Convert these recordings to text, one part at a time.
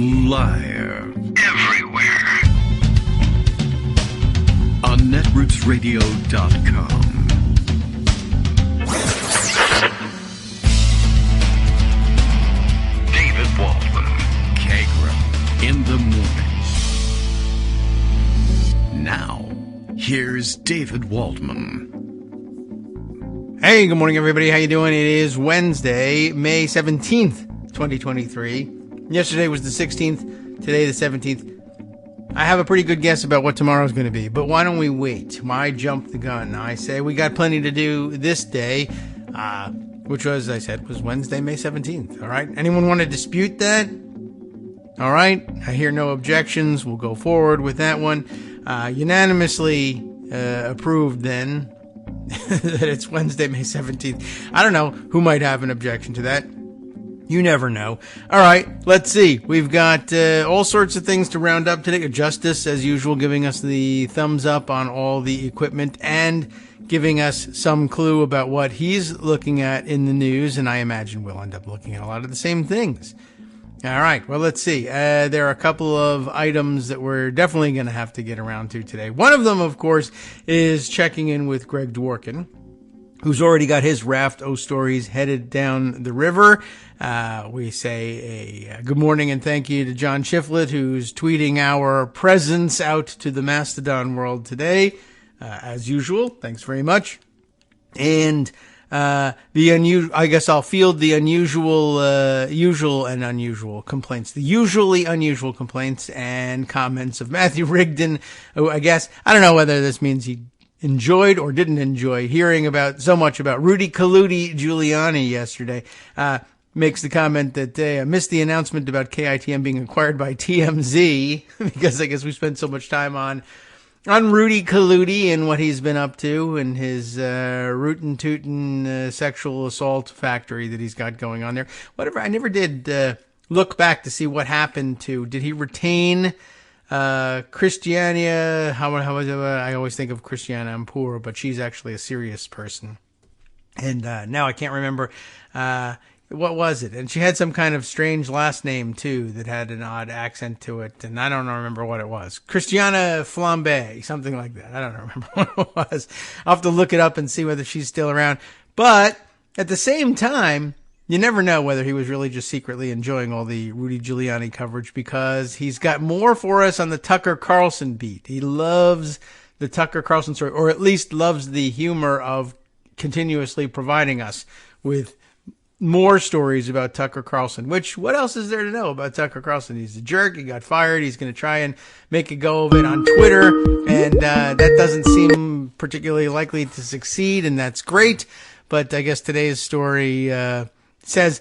Live. Everywhere. On netrootsradio.com. David Waldman. Kagro. In the morning. Now, here's David Waldman. Hey, good morning, everybody. How you doing? It is Wednesday, May 17th, 2023. Yesterday was the 16th, today the 17th. I have a pretty good guess about what tomorrow's going to be, but why don't we wait? Why jump the gun? I say we got plenty to do this day, which was, as I said, was Wednesday, May 17th. All right? Anyone want to dispute that? All right? I hear no objections. We'll go forward with that one. Unanimously approved then that it's Wednesday, May 17th. I don't know who might have an objection to that. You never know. All right, let's see. We've got all sorts of things to round up today. Justice, as usual, giving us the thumbs up on all the equipment and giving us some clue about what he's looking at in the news, and I imagine we'll end up looking at a lot of the same things. All right, well, let's see. There are a couple of items that we're definitely going to have to get around to today. One of them, of course, is checking in with Greg Dworkin, who's already got his raft of stories headed down the river. We say a good morning and thank you to John Shiflett, who's tweeting our presence out to the Mastodon world today. As usual, thanks very much. And I guess I'll field the usual and unusual complaints. The usually unusual complaints and comments of Matthew Rigdon, who I don't know whether this means he enjoyed or didn't enjoy hearing about so much about Rudy Giuliani yesterday. Makes the comment that I missed the announcement about KITM being acquired by TMZ because I guess we spent so much time on Rudy Kaludi and what he's been up to and his rootin' tootin' sexual assault factory that he's got going on there. Whatever. I never did look back to see what happened to. Did he retain Christiania? How was it? I always think of Christiana Ampur, but she's actually a serious person. And now I can't remember. What was it? And she had some kind of strange last name, too, that had an odd accent to it. And I don't remember what it was. Christiana Flambe, something like that. I don't remember what it was. I'll have to look it up and see whether she's still around. But at the same time, you never know whether he was really just secretly enjoying all the Rudy Giuliani coverage because he's got more for us on the Tucker Carlson beat. He loves the Tucker Carlson story, or at least loves the humor of continuously providing us with more stories about Tucker Carlson, what else is there to know about Tucker Carlson? He's a jerk. He got fired. He's going to try and make a go of it on Twitter. And that doesn't seem particularly likely to succeed. And that's great. But I guess today's story says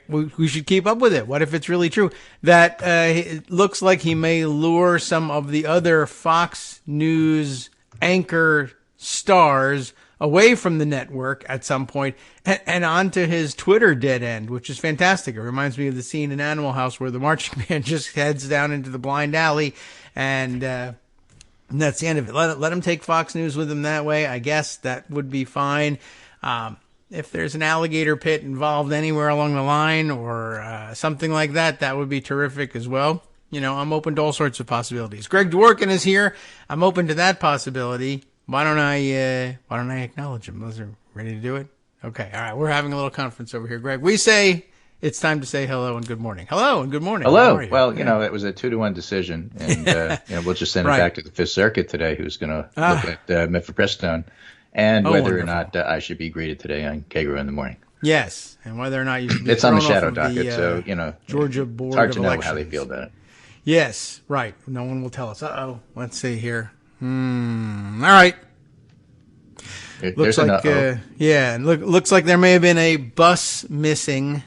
we should keep up with it. What if it's really true? That it looks like he may lure some of the other Fox News anchor stars away from the network at some point and onto his Twitter dead end, which is fantastic. It reminds me of the scene in Animal House where the marching band just heads down into the blind alley and that's the end of it. Let him take Fox News with him that way. I guess that would be fine. If there's an alligator pit involved anywhere along the line or something like that, that would be terrific as well. You know, I'm open to all sorts of possibilities. Greg Dworkin is here. I'm open to that possibility. Why don't I acknowledge him? Those are ready to do it? Okay. All right. We're having a little conference over here, Greg. We say it's time to say hello and good morning. Hello and good morning. Hello. Well, it was a 2-1 decision, and we'll just send it back to the Fifth Circuit today, who's going to look at mifepristone and whether wonderful. or not I should be greeted today on Kagro in the morning. Yes, and whether or not you should be it's on the thrown shadow off docket, of so Georgia Board it's hard of to know Elections. how they feel about it. Yes, right. No one will tell us. Let's see here. All right. Looks like looks like there may have been a bus missing,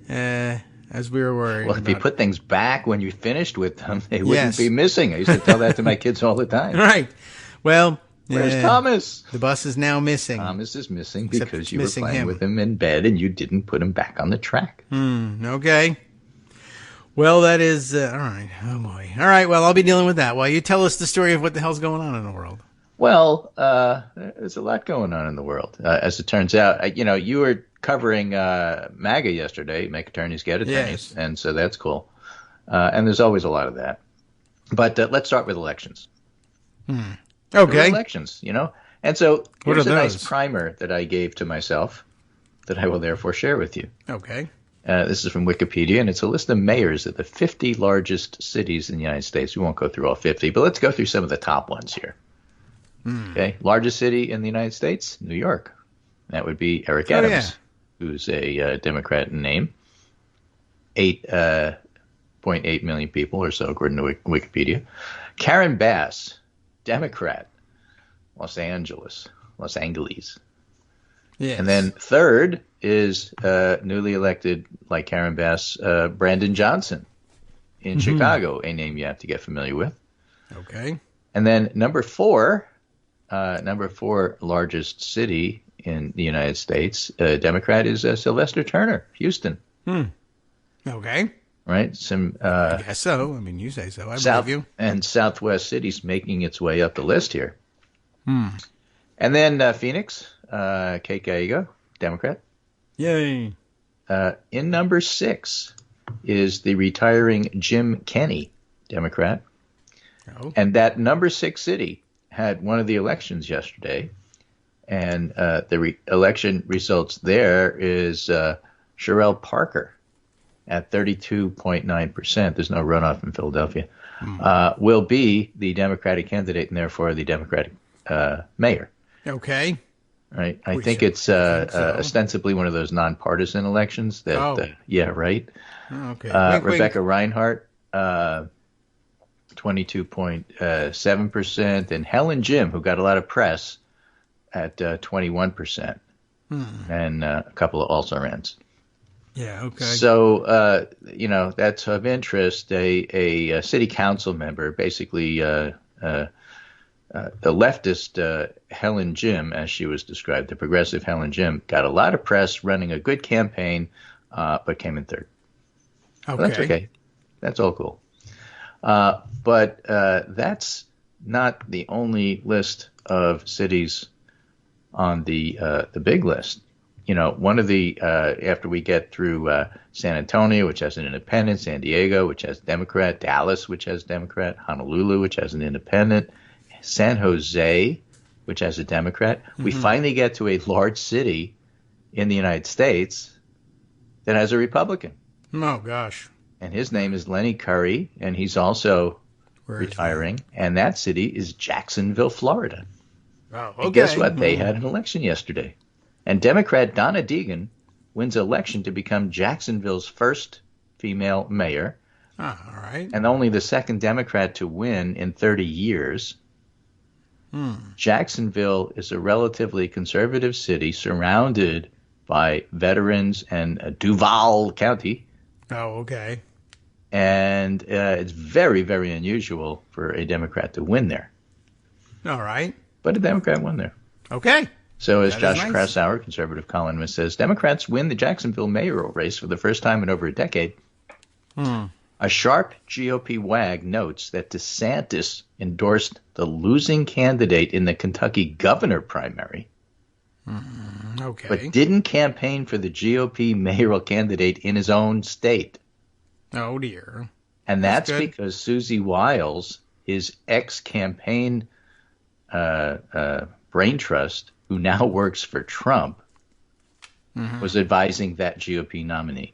as we were worried. Well, if you about put things back when you finished with them, they wouldn't be missing. I used to tell that to my kids all the time. Right. Well, where's Thomas? The bus is now missing. Thomas is missing Except because you were playing him. with him in bed and you didn't put him back on the track. Okay. Well, that is all right. Oh boy. All right. Well, I'll be dealing with that while you tell us the story of what the hell's going on in the world. Well, there's a lot going on in the world. As it turns out, you were covering MAGA yesterday, Make Attorneys Get Attorneys, yes. And so that's cool. And there's always a lot of that. But let's start with elections. Okay. Elections, And so here's a those? nice primer that I gave to myself that I will therefore share with you. Okay. This is from Wikipedia, and it's a list of mayors of the 50 largest cities in the United States. We won't go through all 50, but let's go through some of the top ones here. Okay. Largest city in the United States, New York. That would be Eric Adams, who's a Democrat in name. 8.8 million people or so, according to Wikipedia. Karen Bass, Democrat, Los Angeles. Yes. And then third is newly elected, like Karen Bass, Brandon Johnson in Chicago, a name you have to get familiar with. Okay. And then number four largest city in the United States, Democrat, is Sylvester Turner, Houston. Okay. Right? Some I guess so. I mean, you say so. I believe you. And Southwest cities making its way up the list here. And then Phoenix, Kate Gallego, Democrat. Yay. In number 6 is the retiring Jim Kenney, Democrat. Oh. And that number 6 city had one of the elections yesterday. And the election results there is Sherelle Parker at 32.9%. There's no runoff in Philadelphia. Will be the Democratic candidate and therefore the Democratic mayor. Okay. Right. I think it's ostensibly one of those nonpartisan elections. Yeah, right. Okay. Rebecca Reinhart, 22.7%, and Helen Jim, who got a lot of press, at 21%, and a couple of also-rans. Yeah. Okay. So that's of interest. A city council member, basically the leftist Helen Jim, as she was described, the progressive Helen Jim, got a lot of press running a good campaign, but came in third. Okay. Well, that's okay. That's all cool. But that's not the only list of cities on the big list. One of the after we get through San Antonio, which has an independent, San Diego, which has Democrat, Dallas, which has Democrat, Honolulu, which has an independent, San Jose, which has a Democrat. We finally get to a large city in the United States that has a Republican. Oh, gosh. And his name is Lenny Curry, and he's also retiring. And that city is Jacksonville, Florida. Oh, okay. And guess what? They had an election yesterday. And Democrat Donna Deegan wins election to become Jacksonville's first female mayor. All right. And only the second Democrat to win in 30 years. Jacksonville is a relatively conservative city surrounded by veterans and Duval County. Oh, okay. And it's very, very unusual for a Democrat to win there. All right. But a Democrat won there. Okay. So as That Josh is nice. Krausauer, conservative columnist, says, Democrats win the Jacksonville mayoral race for the first time in over a decade. A sharp GOP wag notes that DeSantis endorsed the losing candidate in the Kentucky governor primary, Okay. but didn't campaign for the GOP mayoral candidate in his own state. Oh, dear. And that's good. because Susie Wiles, his ex-campaign brain trust, who now works for Trump, was advising that GOP nominee.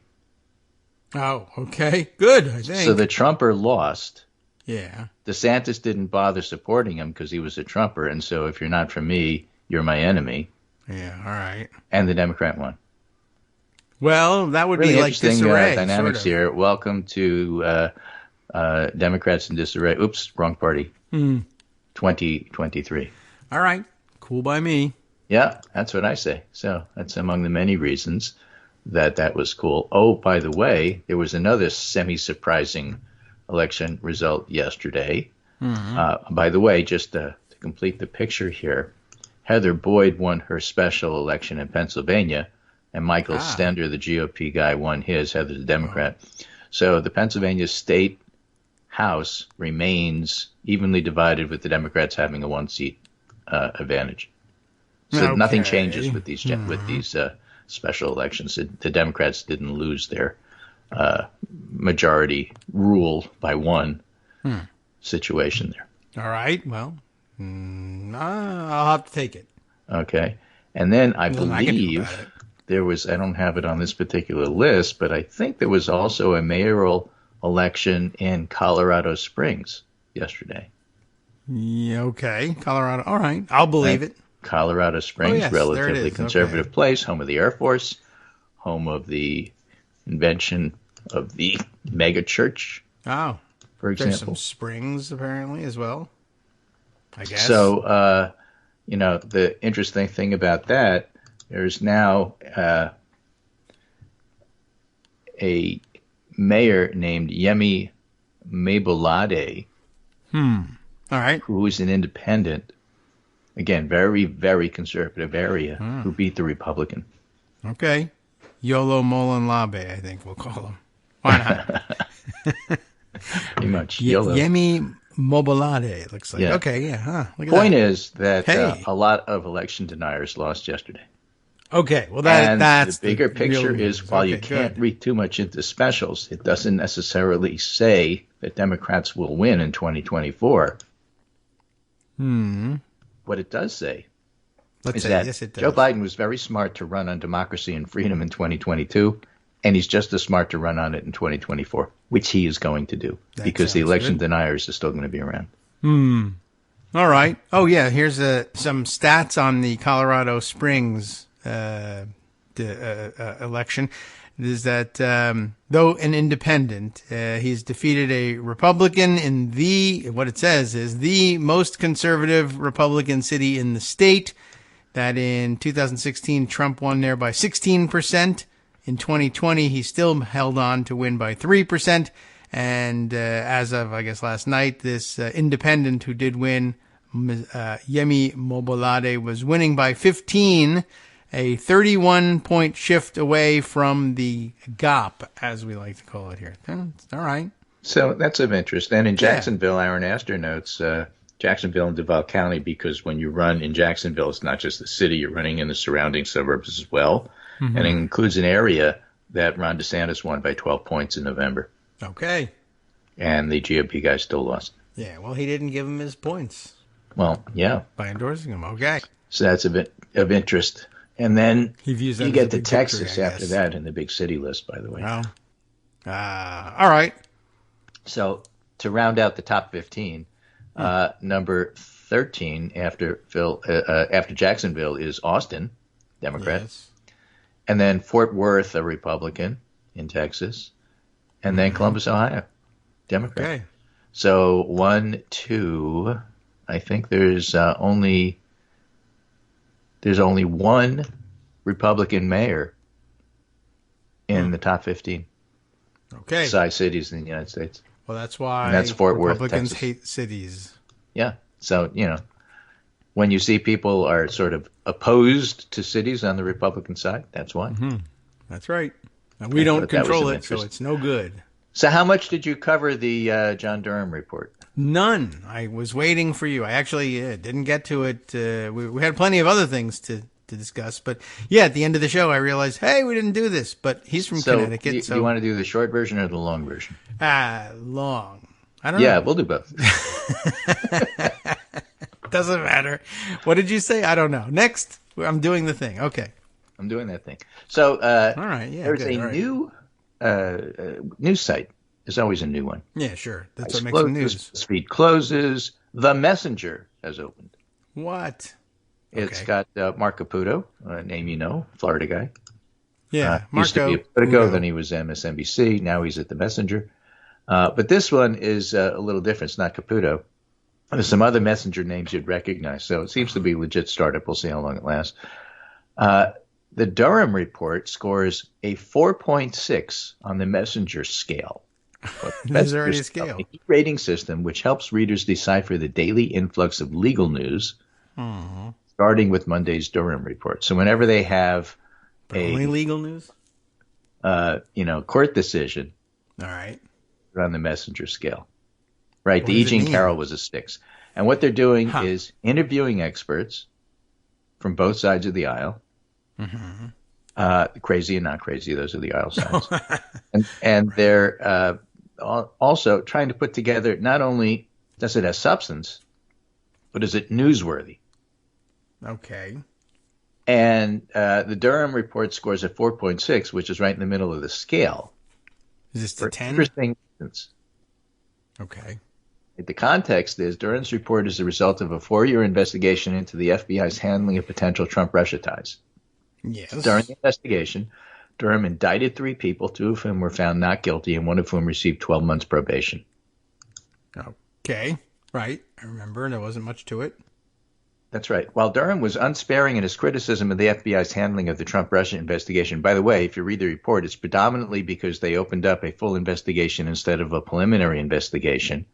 Oh, okay. Good, I think. So the Trumper lost. Yeah. DeSantis didn't bother supporting him because he was a Trumper, and so if you're not for me, you're my enemy. Yeah, all right. And the Democrat won. Well, that would Really be like interesting disarray. dynamics sort of. here. Welcome to Democrats in disarray. Oops, wrong party. 2023. All right. Cool by me. Yeah, that's what I say. So that's among the many reasons that was cool. Oh, by the way, there was another semi-surprising election result yesterday. By the way, just to complete the picture here, Heather Boyd won her special election in Pennsylvania, and Michael Stender, the GOP guy, won his. Heather's a Democrat. So the Pennsylvania State House remains evenly divided, with the Democrats having a one-seat advantage. So nothing changes with these special elections. The Democrats didn't lose their majority rule by one situation there. All right. Well, I'll have to take it. Okay. And then I Nothing I can do believe about it. there was, I don't have it on this particular list, but I think there was also a mayoral election in Colorado Springs yesterday. Yeah, okay. Colorado. All right. I'll believe it. Colorado Springs, yes, there it relatively is. conservative Okay. place, home of the Air Force, home of the invention of the mega church, Oh, for there's example. some springs apparently as well, I guess. So, the interesting thing about that, there's now a mayor named Yemi Mabolade, All right. who is an independent, again, very, very conservative area, who beat the Republican. Okay. Yolo Molan Labe, I think we'll call him. Why not? Pretty much. YOLO. Yemi Mobolade, looks like. Yeah. Okay, yeah. Huh. Look at Point that. is that Hey. a lot of election deniers lost yesterday. Okay, well, And that's the bigger real picture news. is, while Okay, you can't good. read too much into specials, it doesn't necessarily say that Democrats will win in 2024. What it does say Let's is say, that yes, it does. Joe Biden was very smart to run on democracy and freedom in 2022, and he's just as smart to run on it in 2024, which he is going to do, That because the sounds election good. deniers are still going to be around. All right. Oh, yeah. Here's some stats on the Colorado Springs election. Is that though an independent, he's defeated a Republican in what it says is the most conservative Republican city in the state. That in 2016, Trump won there by 16%. In 2020, he still held on to win by 3%. And as of, I guess, last night, this independent who did win, Yemi Mobolade, was winning by 15, a 31-point shift away from the GOP, as we like to call it here. All right. So that's of interest. And in Jacksonville, Aaron Astor notes Jacksonville and Duval County, because when you run in Jacksonville, it's not just the city, you're running in the surrounding suburbs as well. And it includes an area that Ron DeSantis won by 12 points in November. Okay. And the GOP guy still lost. Yeah, well, he didn't give him his points Well, yeah. by endorsing him. Okay. So that's of interest. And then He views that you as get a to big Texas victory, I after guess. that in the big city list, by the way. Well, all right. So to round out the top 15, number 13 after Jacksonville is Austin, Democrat. Yes. And then Fort Worth, a Republican in Texas. And then Columbus, Ohio, Democrat. Okay. So 1, 2, I think there's only one Republican mayor in the top 15 Okay. size cities in the United States. Well, that's why And that's Fort Worth, Republicans Texas. hate cities. Yeah. So, when you see people are sort of opposed to cities on the Republican side, that's why. That's right. And we don't thought that was control of it, so interest. it's no good. So how much did you cover the John Durham report? None. I was waiting for you. I actually didn't get to it. We had plenty of other things to discuss. But, yeah, at the end of the show, I realized, hey, we didn't do this. But he's from Connecticut. You want to do the short version or the long version? Long. I don't Yeah, know. we'll do both. Doesn't matter. What did you say? I don't know. Next, I'm doing the thing. Okay. I'm doing that thing. So All right. Yeah. there's good. a All right. new news site. There's always a new one. Yeah, sure. That's what makes the news. Feed closes. The Messenger has opened. What? It's Okay. got Mark Caputo, a name you know, Florida guy. Yeah. Used to Marco. be at Politico, Udo. then he was MSNBC. Now he's at the Messenger. But this one is a little different. It's not Caputo. There's some other Messenger names you'd recognize. So it seems to be a legit startup. We'll see how long it lasts. The Durham report scores a 4.6 on the Messenger scale. There's already a scale. A rating system which helps readers decipher the daily influx of legal news, starting with Monday's Durham report. So whenever they have Only legal news? court decision, All right. they're on the Messenger scale. Right, What the does E. it Jean mean? Carroll was a Styx. And what they're doing Huh. is interviewing experts from both sides of the aisle Crazy and not crazy, those are the aisle signs. and they're also trying to put together, not only does it have substance, but is it newsworthy? Okay. And the Durham report scores at 4.6, which is right in the middle of the scale. Is this the 10? Interesting instance. Okay. The context is Durham's report is the result of a 4-year investigation into the FBI's handling of potential Trump-Russia ties. Yes. During the investigation, Durham indicted 3 people, 2 of whom were found not guilty, and 1 of whom received 12 months probation. Okay. Right. I remember. There wasn't much to it. That's right. While Durham was unsparing in his criticism of the FBI's handling of the Trump-Russia investigation, by the way, if you read the report, it's predominantly because they opened up a full investigation instead of a preliminary investigation,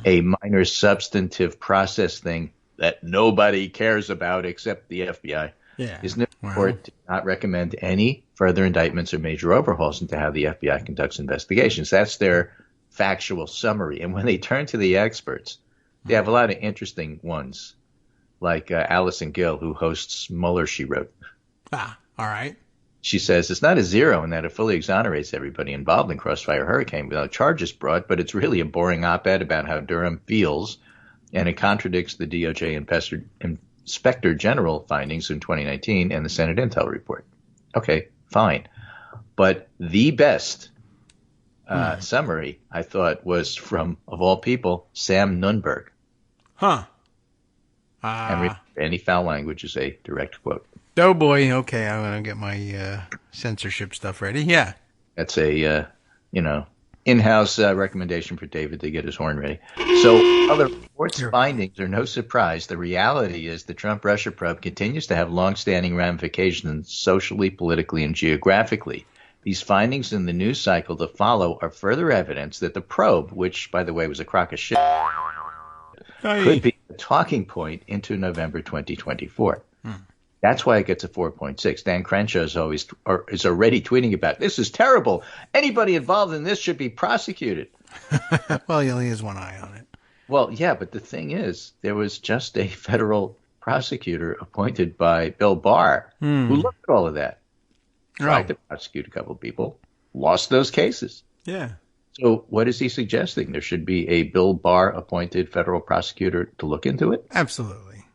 a minor substantive process thing that nobody cares about except the FBI. Yeah. His new report did not recommend any further indictments or major overhauls into how the FBI conducts investigations. That's their factual summary. And when they turn to the experts, they have a lot of interesting ones, like Allison Gill, who hosts Mueller, she wrote. Ah, all right. She says it's not a zero in that it fully exonerates everybody involved in Crossfire Hurricane without charges brought, but it's really a boring op-ed about how Durham feels, and it contradicts the DOJ Inspector General findings in 2019 and the Senate Intel report. Okay, fine. But the best summary, I thought, was from, of all people, Sam Nunberg. Huh. And any foul language is a direct quote. Oh, boy. Okay, I'm going to get my censorship stuff ready. Yeah. That's a, in-house recommendation for David to get his horn ready. So while the report's findings are no surprise, the reality is the Trump-Russia probe continues to have long-standing ramifications socially, politically, and geographically. These findings in the news cycle to follow are further evidence that the probe, which, by the way, was a crock of shit, could be a talking point into November 2024. That's why it gets a 4.6. Dan Crenshaw is already tweeting about, this is terrible. Anybody involved in this should be prosecuted. Well, he only has one eye on it. Well, yeah, but the thing is, there was just a federal prosecutor appointed by Bill Barr who looked at all of that, tried to prosecute a couple of people, lost those cases. Yeah. So what is he suggesting? There should be a Bill Barr appointed federal prosecutor to look into it? Absolutely.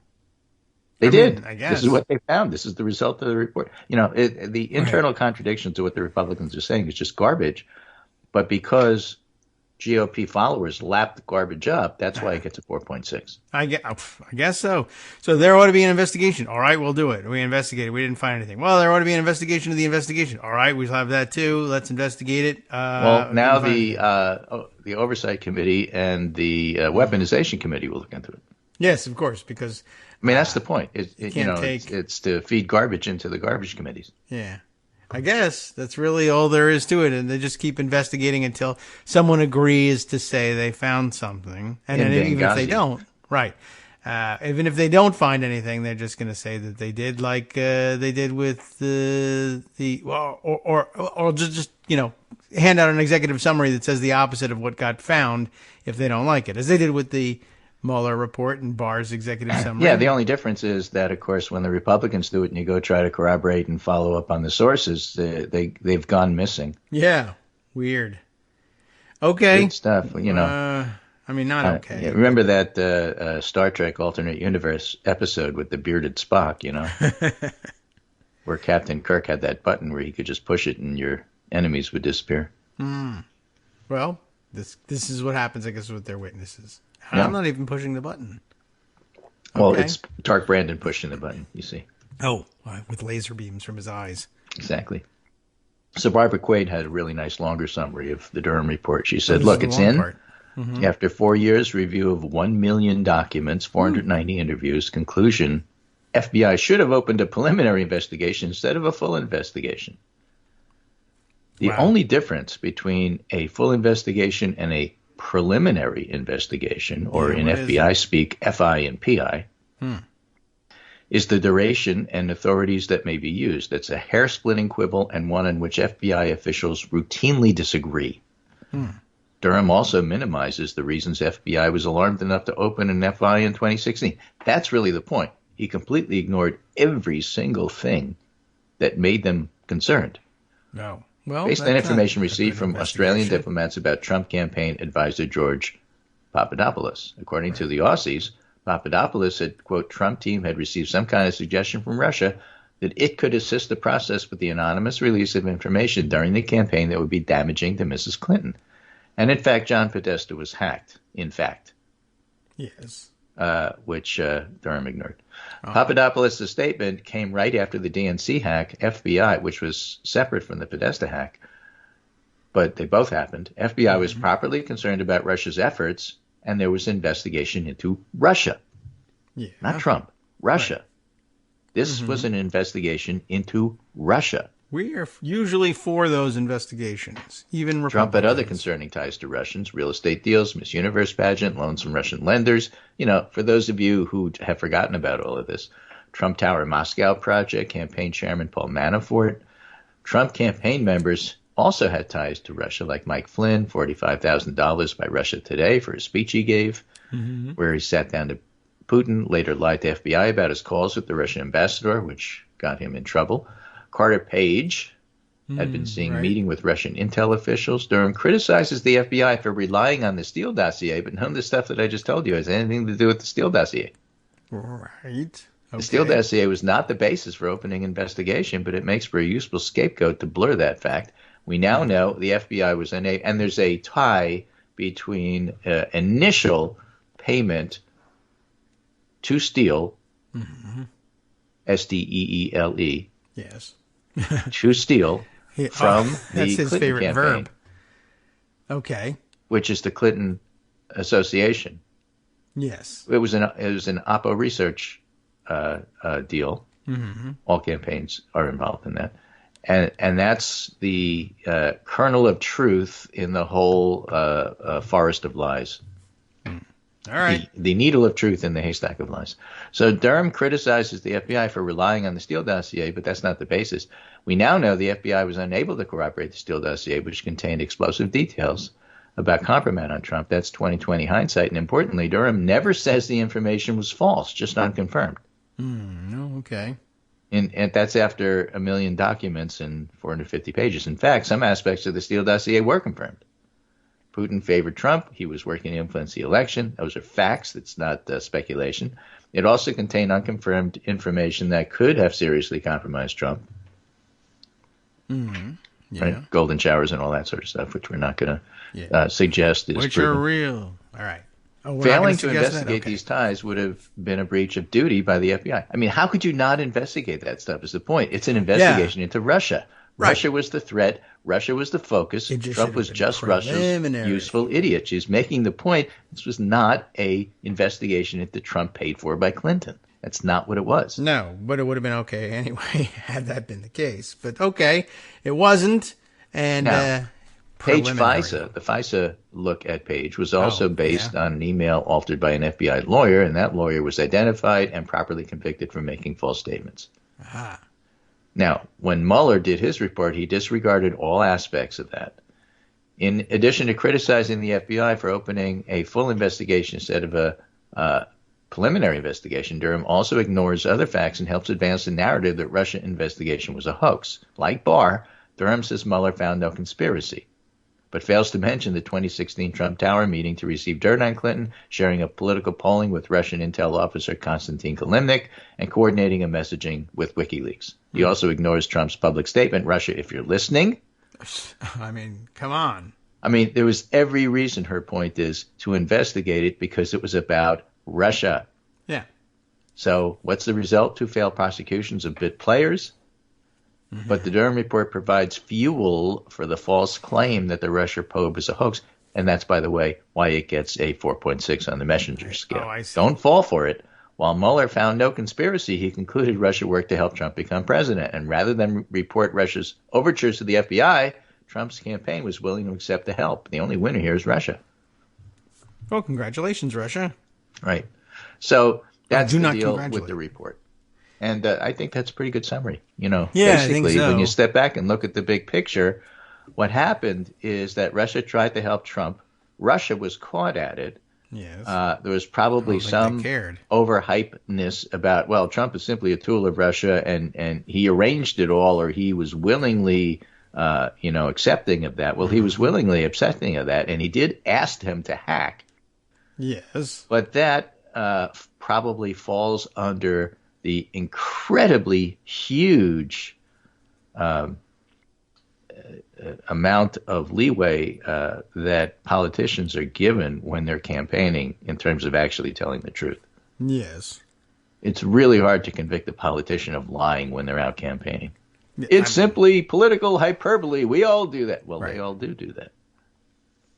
They did. I guess. This is what they found. This is the result of the report. The internal contradictions of what the Republicans are saying is just garbage. But because GOP followers lapped the garbage up, that's why it gets a 4.6. I guess so. So there ought to be an investigation. All right, we'll do it. We investigated. We didn't find anything. Well, there ought to be an investigation of the investigation. All right, we'll have that too. Let's investigate it. Well, now the Oversight Committee and the Weaponization Committee will look into it. Yes, of course, because that's the point. It's to feed garbage into the garbage committees. Yeah. I guess that's really all there is to it, and they just keep investigating until someone agrees to say they found something, and then even if they don't, right? Even if they don't find anything, they're just going to say that they did, like they did with or just hand out an executive summary that says the opposite of what got found if they don't like it, as they did with the Mueller report and Barr's executive summary. Yeah, the only difference is that, of course, when the Republicans do it and you go try to corroborate and follow up on the sources, they've gone missing. Yeah, weird. Okay. Good stuff, not okay. Yeah, remember that Star Trek Alternate Universe episode with the bearded Spock, where Captain Kirk had that button where he could just push it and your enemies would disappear. Well, this is what happens, I guess, with their witnesses. Yeah. I'm not even pushing the button. Well, it's Tark Brandon pushing the button, you see. Oh, with laser beams from his eyes. Exactly. So Barbara Quaid had a really nice longer summary of the Durham report. She said, look, it's in. Mm-hmm. After 4 years, review of 1 million documents, 490 interviews, conclusion, FBI should have opened a preliminary investigation instead of a full investigation. The only difference between a full investigation and a preliminary investigation, or in FBI speak, FI and PI, is the duration and authorities that may be used. It's a hair-splitting quibble and one in which FBI officials routinely disagree. Durham also minimizes the reasons FBI was alarmed enough to open an FI in 2016. That's really the point. He completely ignored every single thing that made them concerned. No. Well, based on information received from Australian diplomats about Trump campaign advisor George Papadopoulos. According to the Aussies, Papadopoulos said, quote, Trump team had received some kind of suggestion from Russia that it could assist the process with the anonymous release of information during the campaign that would be damaging to Mrs. Clinton. And in fact, John Podesta was hacked, in fact. Yes. Which Durham ignored. Oh. Papadopoulos' statement came right after the DNC hack, FBI, which was separate from the Podesta hack, but they both happened. FBI was properly concerned about Russia's efforts, and there was investigation into Russia. Yeah. Not Trump, Russia. Right. This was an investigation into Russia. We are usually for those investigations, even Republicans. Trump had other concerning ties to Russians, real estate deals, Miss Universe pageant, loans from Russian lenders. You know, for those of you who have forgotten about all of this, Trump Tower Moscow project, campaign chairman Paul Manafort. Trump campaign members also had ties to Russia, like Mike Flynn, $45,000 by Russia Today for a speech he gave, where he sat down to Putin, later lied to FBI about his calls with the Russian ambassador, which got him in trouble. Carter Page had been seen meeting with Russian intel officials. Durham criticizes the FBI for relying on the Steele dossier, but none of the stuff that I just told you has anything to do with the Steele dossier. Right. Okay. The Steele dossier was not the basis for opening investigation, but it makes for a useful scapegoat to blur that fact. We now know the FBI was unable, and there's a tie between initial payment to Steele, Steele, yes, to Steele from that's the his Clinton favorite campaign, verb. Okay, which is the Clinton Association. Yes, it was an Oppo research deal. All campaigns are involved in that, and that's the kernel of truth in the whole forest of lies. All right. The needle of truth in the haystack of lies. So Durham criticizes the FBI for relying on the Steele dossier, but that's not the basis. We now know the FBI was unable to corroborate the Steele dossier, which contained explosive details about compromise on Trump. That's 2020 hindsight. And importantly, Durham never says the information was false, just unconfirmed. No, okay. And that's after 1 million documents and 450 pages. In fact, some aspects of the Steele dossier were confirmed. Putin favored Trump. He was working to influence the election. Those are facts. That's not speculation. It also contained unconfirmed information that could have seriously compromised Trump. Yeah. Right? Golden showers and all that sort of stuff, which we're not going to suggest is which proven. Are real. All right. Failing to investigate these ties would have been a breach of duty by the FBI. I mean, how could you not investigate that stuff is the point. It's an investigation into Russia. Right. Russia was the threat. Russia was the focus. Trump was just Russia's useful idiot. She's making the point this was not a investigation into Trump paid for by Clinton. That's not what it was. No, but it would have been okay anyway had that been the case. But okay, it wasn't. And now, Page FISA, the FISA look at Page was also based on an email altered by an FBI lawyer, and that lawyer was identified and properly convicted for making false statements. Aha. Now, when Mueller did his report, he disregarded all aspects of that. In addition to criticizing the FBI for opening a full investigation instead of a preliminary investigation, Durham also ignores other facts and helps advance the narrative that Russia investigation was a hoax. Like Barr, Durham says Mueller found no conspiracy, but fails to mention the 2016 Trump Tower meeting to receive dirt on Clinton, sharing a political polling with Russian intel officer Konstantin Kilimnik, and coordinating a messaging with WikiLeaks. He also ignores Trump's public statement, Russia, if you're listening. I mean, come on. I mean, there was every reason, her point is, to investigate it because it was about Russia. Yeah. So what's the result? 2 failed prosecutions of bit players. But the Durham report provides fuel for the false claim that the Russia probe is a hoax. And that's, by the way, why it gets a 4.6 on the messenger scale. Oh, I see. Don't fall for it. While Mueller found no conspiracy, he concluded Russia worked to help Trump become president. And rather than report Russia's overtures to the FBI, Trump's campaign was willing to accept the help. The only winner here is Russia. Well, congratulations, Russia. Right. So that's the deal with the report. And I think that's a pretty good summary. You know, basically, I think so. When you step back and look at the big picture, what happened is that Russia tried to help Trump. Russia was caught at it. Yes. There was probably some overhypeness about, well, Trump is simply a tool of Russia, and he arranged it all, or he was willingly, accepting of that. Well, he was willingly accepting of that, and he did ask him to hack. Yes. But that probably falls under the incredibly huge amount of leeway that politicians are given when they're campaigning in terms of actually telling the truth. Yes. It's really hard to convict a politician of lying when they're out campaigning. It's simply political hyperbole. We all do that. Well, right. They all do that.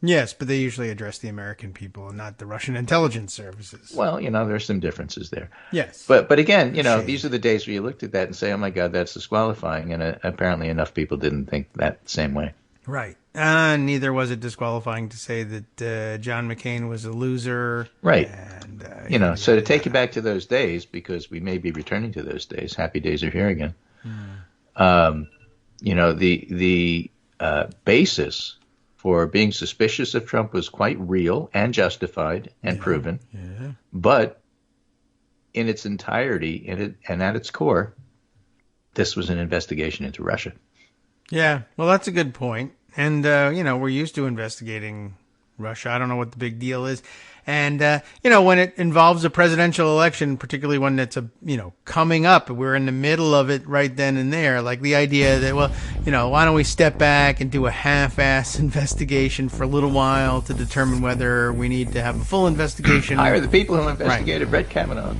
Yes, but they usually address the American people and not the Russian intelligence services. Well, there's some differences there. Yes. But again, these are the days where you looked at that and say, oh, my God, that's disqualifying. And apparently enough people didn't think that same way. Right. Neither was it disqualifying to say that John McCain was a loser. Right. And, so to take you back to those days, because we may be returning to those days, happy days are here again. The basis for being suspicious of Trump was quite real and justified and proven. Yeah. But in its entirety and at its core, this was an investigation into Russia. Yeah, well, that's a good point. And, we're used to investigating Russia. I don't know what the big deal is. And, when it involves a presidential election, particularly one that's, coming up, we're in the middle of it right then and there. Like the idea that, well, why don't we step back and do a half-ass investigation for a little while to determine whether we need to have a full investigation. Hire the people who investigated Brett Kavanaugh.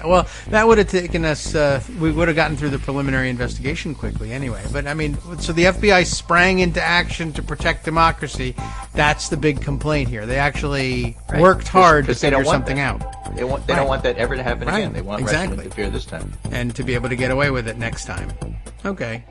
Well, that would have taken us, we would have gotten through the preliminary investigation quickly anyway. But, so the FBI sprang into action to protect democracy. That's the big complaint here. They actually worked hard to figure something out. They don't want that ever to happen again. They want Russia to interfere this time. And to be able to get away with it next time. Okay.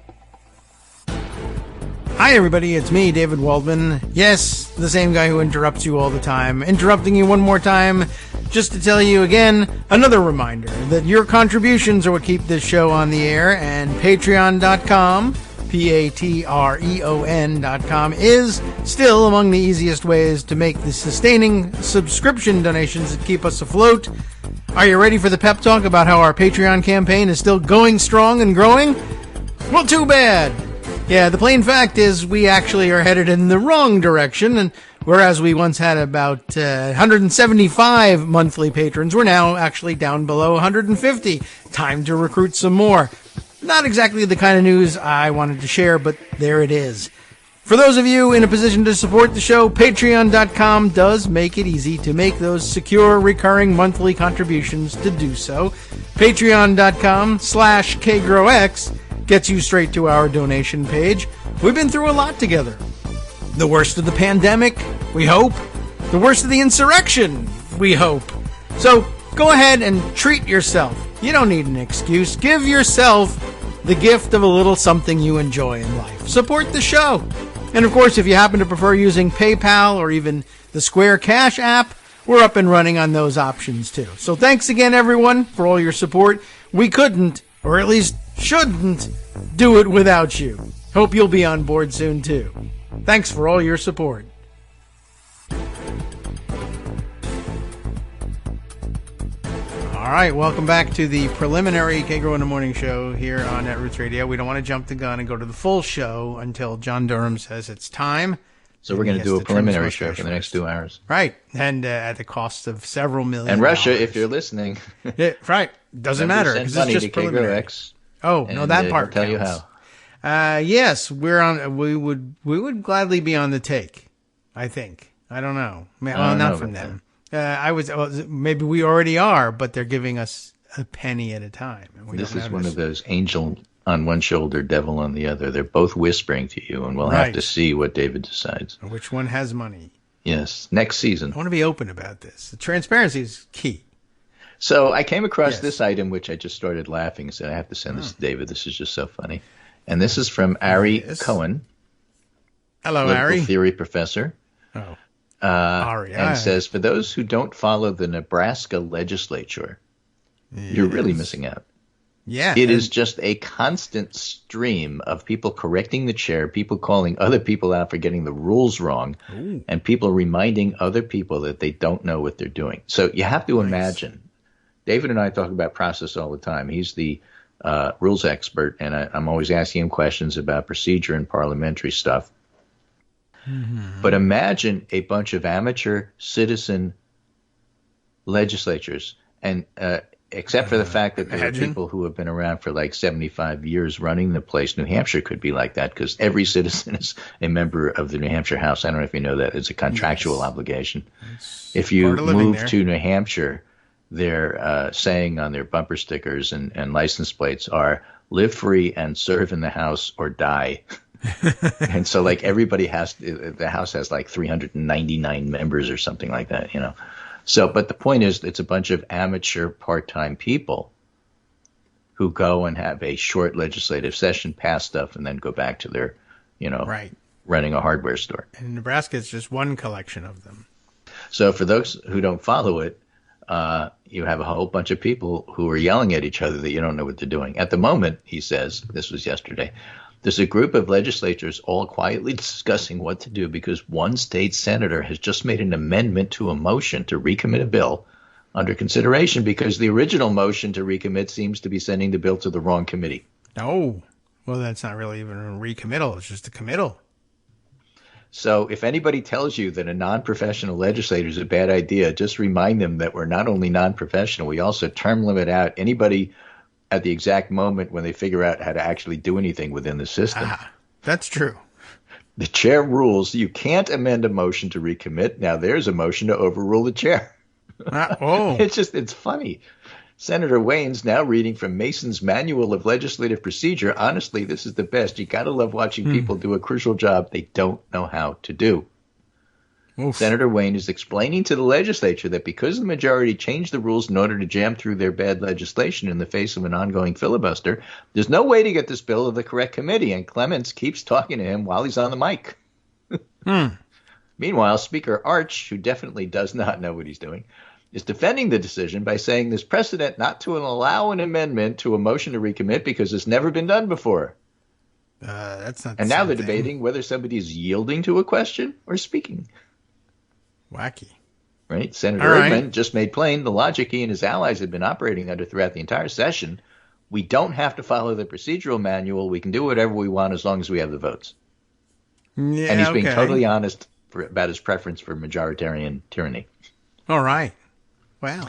Hi, everybody. It's me, David Waldman. Yes, the same guy who interrupts you all the time. Interrupting you one more time just to tell you again, another reminder that your contributions are what keep this show on the air, and Patreon.com, Patreon.com, is still among the easiest ways to make the sustaining subscription donations that keep us afloat. Are you ready for the pep talk about how our Patreon campaign is still going strong and growing? Well, too bad. Yeah, the plain fact is we actually are headed in the wrong direction, and whereas we once had about 175 monthly patrons, we're now actually down below 150. Time to recruit some more. Not exactly the kind of news I wanted to share, but there it is. For those of you in a position to support the show, Patreon.com does make it easy to make those secure, recurring monthly contributions to do so. Patreon.com/KagroX gets you straight to our donation page. We've been through a lot together. The worst of the pandemic, we hope. The worst of the insurrection, we hope. So go ahead and treat yourself. You don't need an excuse. Give yourself the gift of a little something you enjoy in life. Support the show. And of course, if you happen to prefer using PayPal or even the Square Cash app, we're up and running on those options too. So thanks again, everyone, for all your support. We couldn't, or at least shouldn't, do it without you. Hope you'll be on board soon too. Thanks for all your support. All right, welcome back to the preliminary Kagro in the Morning show here on Netroots Radio. We don't want to jump the gun and go to the full show until John Durham says it's time. So we're going to do a preliminary show for the next 2 hours. Right, and at the cost of several million. And Russia, if you're listening. Yeah, right, doesn't matter because it's just preliminary. Oh, no, that part tell counts. You how. Yes, we're on. We would gladly be on the take. I think. I don't know. Well, not from them. Maybe we already are, but they're giving us a penny at a time. This is one of those angel on one shoulder, devil on the other. They're both whispering to you, and we'll have to see what David decides. Which one has money? Yes, next season. I want to be open about this. The transparency is key. So I came across this item, which I just started laughing and said, I have to send this to David. This is just so funny. And this is from Ari Cohen. Hello, political Ari. Theory professor. Oh. And says, for those who don't follow the Nebraska legislature, you're really missing out. Yeah. It is just a constant stream of people correcting the chair, people calling other people out for getting the rules wrong, and people reminding other people that they don't know what they're doing. So you have to imagine. David and I talk about process all the time. He's the rules expert, and I'm always asking him questions about procedure and parliamentary stuff. Mm-hmm. But imagine a bunch of amateur citizen legislatures, and except for the fact that there are people who have been around for like 75 years running the place. New Hampshire could be like that because every citizen is a member of the New Hampshire House. I don't know if you know that. It's a contractual obligation. If you move to New Hampshire, their saying on their bumper stickers and license plates are "Live free and serve in the House or die." And so like everybody the House has like 399 members or something like that, you know. So, but the point is, it's a bunch of amateur part-time people who go and have a short legislative session, pass stuff, and then go back to their, running a hardware store. And Nebraska is just one collection of them. So for those who don't follow it, you have a whole bunch of people who are yelling at each other that you don't know what they're doing. At the moment, he says, this was yesterday, there's a group of legislators all quietly discussing what to do because one state senator has just made an amendment to a motion to recommit a bill under consideration because the original motion to recommit seems to be sending the bill to the wrong committee. Oh, well, that's not really even a recommittal. It's just a committal. So if anybody tells you that a non-professional legislator is a bad idea, just remind them that we're not only non-professional, we also term limit out anybody at the exact moment when they figure out how to actually do anything within the system. That's true. The chair rules you can't amend a motion to recommit. Now there's a motion to overrule the chair. It's funny. Senator Wayne's now reading from Mason's Manual of Legislative Procedure. Honestly, this is the best. You got to love watching people do a crucial job they don't know how to do. Oof. Senator Wayne is explaining to the legislature that because the majority changed the rules in order to jam through their bad legislation in the face of an ongoing filibuster, there's no way to get this bill to the correct committee, and Clements keeps talking to him while he's on the mic. Meanwhile, Speaker Arch, who definitely does not know what he's doing, is defending the decision by saying there's precedent not to allow an amendment to a motion to recommit because it's never been done before. That's not. And now they're debating whether somebody is yielding to a question or speaking. Wacky. Right? Senator Erdman just made plain the logic he and his allies have been operating under throughout the entire session. We don't have to follow the procedural manual. We can do whatever we want as long as we have the votes. Yeah, and he's being totally honest about his preference for majoritarian tyranny. All right. Wow.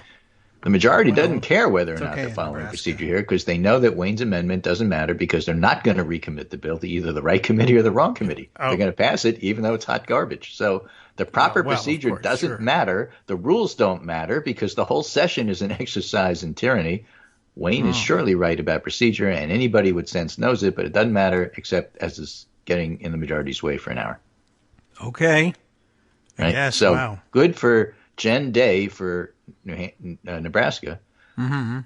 The majority doesn't care whether or not they're following procedure here because they know that Wayne's amendment doesn't matter because they're not going to recommit the bill to either the right committee or the wrong committee. They're going to pass it even though it's hot garbage. So the proper procedure doesn't matter. The rules don't matter because the whole session is an exercise in tyranny. Wayne is surely right about procedure, and anybody with sense knows it, but it doesn't matter except as is getting in the majority's way for an hour. Okay. Right? Yes, so good for Jen Day for Nebraska. Mm-hmm.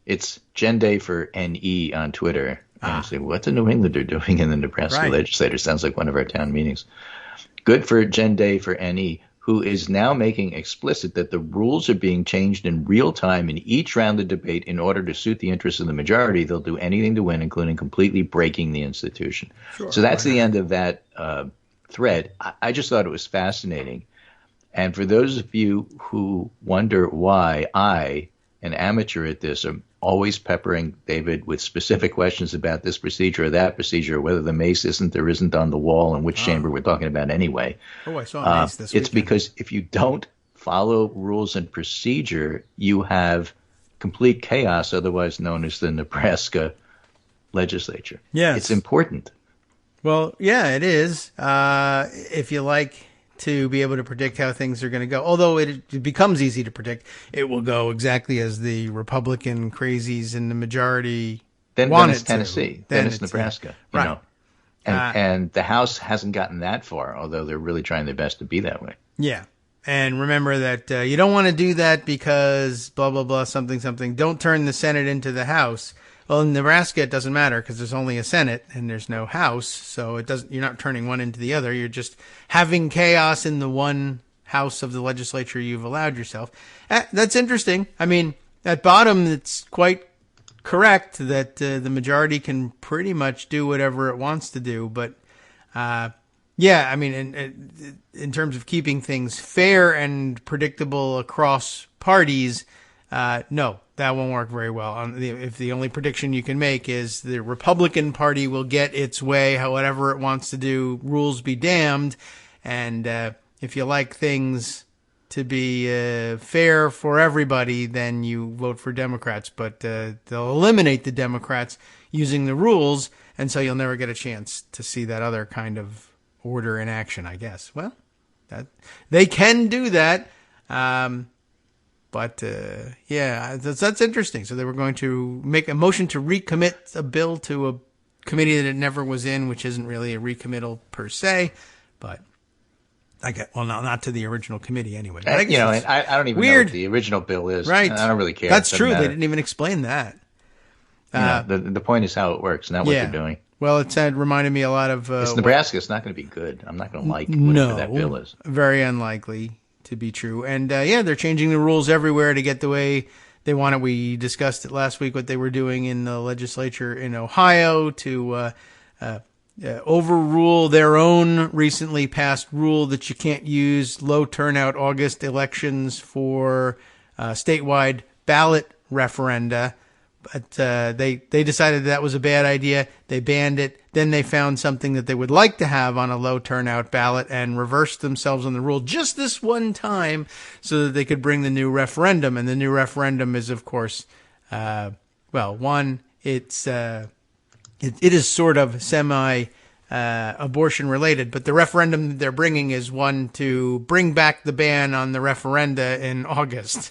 It's Jen Day for NE on Twitter. And I say, what the New Englander doing in the Nebraska legislature? Sounds like one of our town meetings. Good for Jen Day for NE, who is now making explicit that the rules are being changed in real time in each round of debate in order to suit the interests of the majority. They'll do anything to win, including completely breaking the institution. Sure, so that's the end of that thread. I just thought it was fascinating. And for those of you who wonder why I, an amateur at this, am always peppering David with specific questions about this procedure or that procedure, whether the mace isn't or isn't on the wall and which chamber we're talking about anyway. Oh, I saw a mace this weekend. It's because if you don't follow rules and procedure, you have complete chaos, otherwise known as the Nebraska legislature. Yes. It's important. Well, yeah, it is. If you like to be able to predict how things are going to go. Although it becomes easy to predict, it will go exactly as the Republican crazies in the majority want it to. Tennessee. Then it's Nebraska. You know. And the House hasn't gotten that far, although they're really trying their best to be that way. Yeah. And remember that you don't want to do that because blah, blah, blah, something, something. Don't turn the Senate into the House. Well, in Nebraska, it doesn't matter because there's only a Senate and there's no House. So it doesn't. You're not turning one into the other. You're just having chaos in the one house of the legislature you've allowed yourself. That's interesting. I mean, at bottom, it's quite correct that the majority can pretty much do whatever it wants to do. But, yeah, I mean, in terms of keeping things fair and predictable across parties, no, that won't work very well. If the only prediction you can make is the Republican Party will get its way, whatever it wants to do, rules be damned. And if you like things to be fair for everybody, then you vote for Democrats. But they'll eliminate the Democrats using the rules, and so you'll never get a chance to see that other kind of order in action, I guess. Well, they can do that. But yeah, that's interesting. So they were going to make a motion to recommit a bill to a committee that it never was in, which isn't really a recommittal per se, but not to the original committee anyway. But I don't even know what the original bill is. Right. I don't really care. That's true. They didn't even explain that. The point is how it works, not what they're doing. Well, it reminded me a lot of... it's Nebraska. It's not going to be good. I'm not going to like whatever that bill is. Very unlikely to be true. And they're changing the rules everywhere to get the way they want it. We discussed it last week, what they were doing in the legislature in Ohio to overrule their own recently passed rule that you can't use low turnout August elections for statewide ballot referenda. But they decided that was a bad idea. They banned it. Then they found something that they would like to have on a low turnout ballot and reversed themselves on the rule just this one time so that they could bring the new referendum. And the new referendum is, of course, it is sort of abortion related, but the referendum that they're bringing is one to bring back the ban on the referenda in August.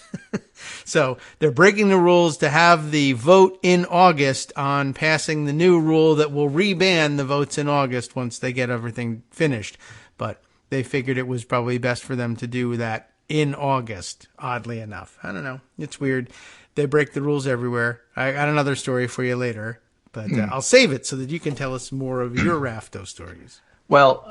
So they're breaking the rules to have the vote in August on passing the new rule that will re-ban the votes in August once they get everything finished. But they figured it was probably best for them to do that in August, oddly enough. I don't know. It's weird. They break the rules everywhere. I got another story for you later. But I'll save it so that you can tell us more of your Rafto stories. Well,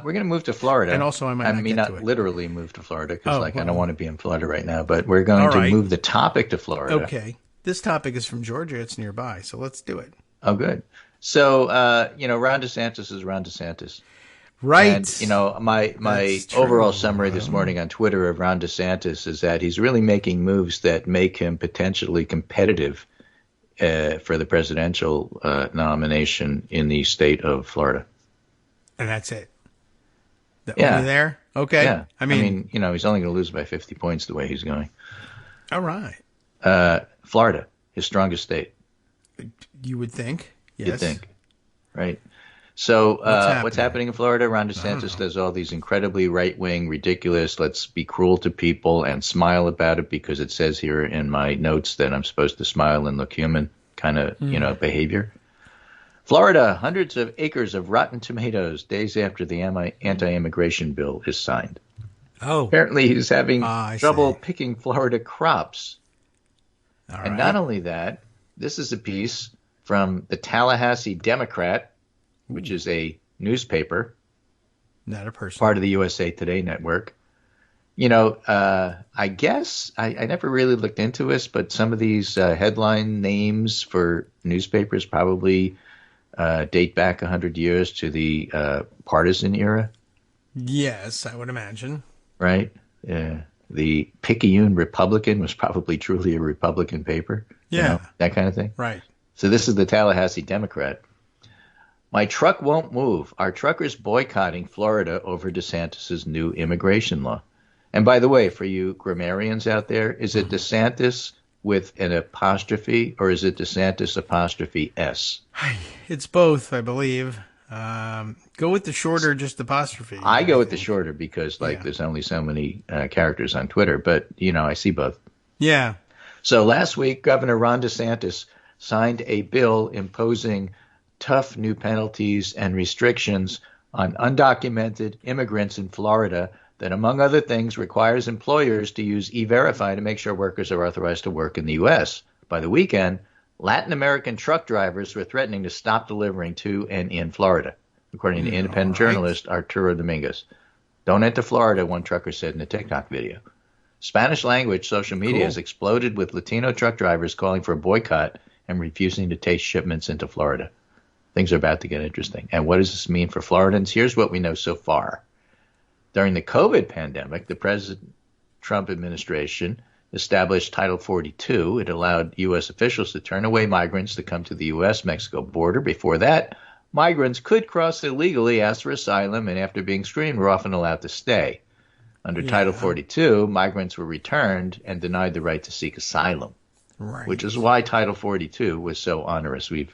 we're going to move to Florida. And also I may not literally move to Florida because I don't want to be in Florida right now. But we're going to move the topic to Florida. Okay. This topic is from Georgia. It's nearby. So let's do it. Oh, good. So, Ron DeSantis is Ron DeSantis. Right. And, my overall summary this morning on Twitter of Ron DeSantis is that he's really making moves that make him potentially competitive for the presidential nomination in the state of Florida. And that's it? Only there? Okay. Yeah. I mean, he's only going to lose by 50 points the way he's going. All right. Florida, his strongest state. You would think. Yes. You'd think. Right. So what's happening in Florida? Ron DeSantis does all these incredibly right-wing, ridiculous, let's be cruel to people and smile about it because it says here in my notes that I'm supposed to smile and look human kind of, behavior. Florida, hundreds of acres of rotten tomatoes days after the anti-immigration bill is signed. Oh. Apparently he's having trouble picking Florida crops. All and right. not only that, this is a piece from the Tallahassee Democrat, which is a newspaper, not a person, part of the USA Today network. I guess I never really looked into this, but some of these headline names for newspapers probably date back 100 years to the partisan era. Yes, I would imagine. Right? The Picayune Republican was probably truly a Republican paper. Yeah. That kind of thing. Right. So this is the Tallahassee Democrat. My truck won't move. Our truckers boycotting Florida over DeSantis' new immigration law. And by the way, for you grammarians out there, is it DeSantis with an apostrophe or is it DeSantis apostrophe S? It's both, I believe. Go with the shorter, just apostrophe. I go with the shorter because there's only so many characters on Twitter, but I see both. Yeah. So last week, Governor Ron DeSantis signed a bill imposing tough new penalties and restrictions on undocumented immigrants in Florida that, among other things, requires employers to use E-Verify to make sure workers are authorized to work in the U.S. By the weekend, Latin American truck drivers were threatening to stop delivering to and in Florida, according to independent journalist Arturo Dominguez. Don't enter Florida, one trucker said in a TikTok video. Spanish language social media has exploded with Latino truck drivers calling for a boycott and refusing to take shipments into Florida. Things are about to get interesting. And what does this mean for Floridans? Here's what we know so far. During the COVID pandemic, the President Trump administration established Title 42. It allowed U.S. officials to turn away migrants to come to the U.S.-Mexico border. Before that, migrants could cross illegally, ask for asylum, and after being screened, were often allowed to stay. Under Title 42, migrants were returned and denied the right to seek asylum, which is why Title 42 was so onerous. We've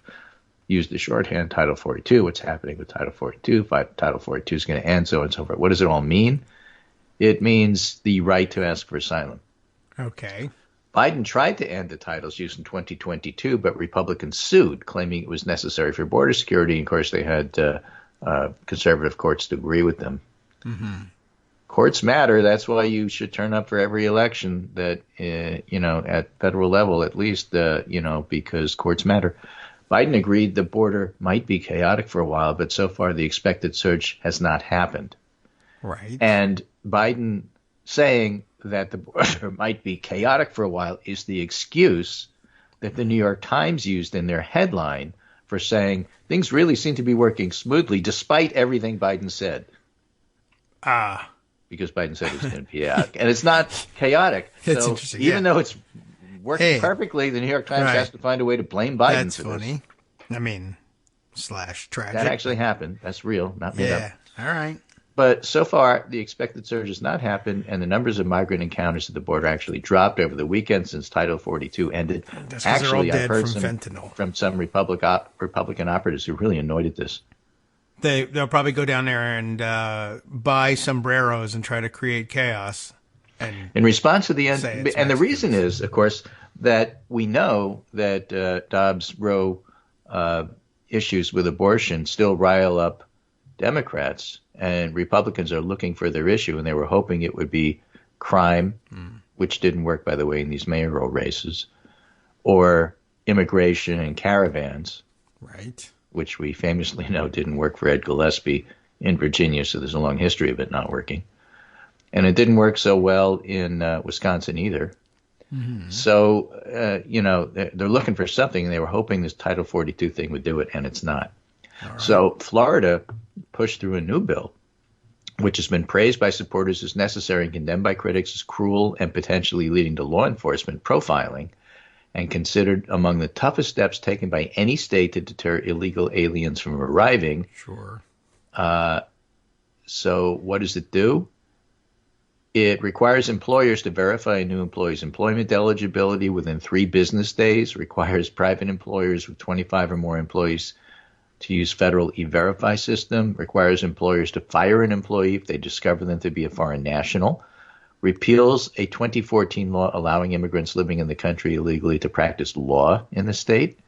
used the shorthand Title 42. What's happening with Title 42? Title 42 is going to end, so on and so forth. What does it all mean? It means the right to ask for asylum. Okay. Biden tried to end the title's use in 2022, but Republicans sued, claiming it was necessary for border security. And of course, they had conservative courts to agree with them. Mm-hmm. Courts matter. That's why you should turn up for every election that, at federal level, at least, because courts matter. Biden agreed the border might be chaotic for a while, but so far the expected surge has not happened. Right. And Biden saying that the border might be chaotic for a while is the excuse that the New York Times used in their headline for saying things really seem to be working smoothly despite everything Biden said. Because Biden said it's going to be chaotic. And it's not chaotic. That's so interesting. Even though it's working perfectly, the New York Times has to find a way to blame Biden That's for funny. this. I mean, / tragic. That actually happened. That's real, not made up. All right. But so far, the expected surge has not happened, and the numbers of migrant encounters at the border actually dropped over the weekend since Title 42 ended. That's actually, I've heard from some Republican operatives who are really annoyed at this. They'll probably go down there and buy sombreros and try to create chaos. And in response to the end, and the reason is, of course, that we know that Dobbs-Roe issues with abortion still rile up Democrats, and Republicans are looking for their issue, and they were hoping it would be crime, which didn't work, by the way, in these mayoral races, or immigration and caravans, right? Which we famously know didn't work for Ed Gillespie in Virginia, so there's a long history of it not working. And it didn't work so well in Wisconsin either. Mm-hmm. So, they're looking for something, and they were hoping this Title 42 thing would do it, and it's not. Right. So Florida pushed through a new bill, which has been praised by supporters as necessary and condemned by critics as cruel and potentially leading to law enforcement profiling, and considered among the toughest steps taken by any state to deter illegal aliens from arriving. Sure. So what does it do? It requires employers to verify a new employee's employment eligibility within 3 business days, requires private employers with 25 or more employees to use federal E-Verify system, requires employers to fire an employee if they discover them to be a foreign national, repeals a 2014 law allowing immigrants living in the country illegally to practice law in the state.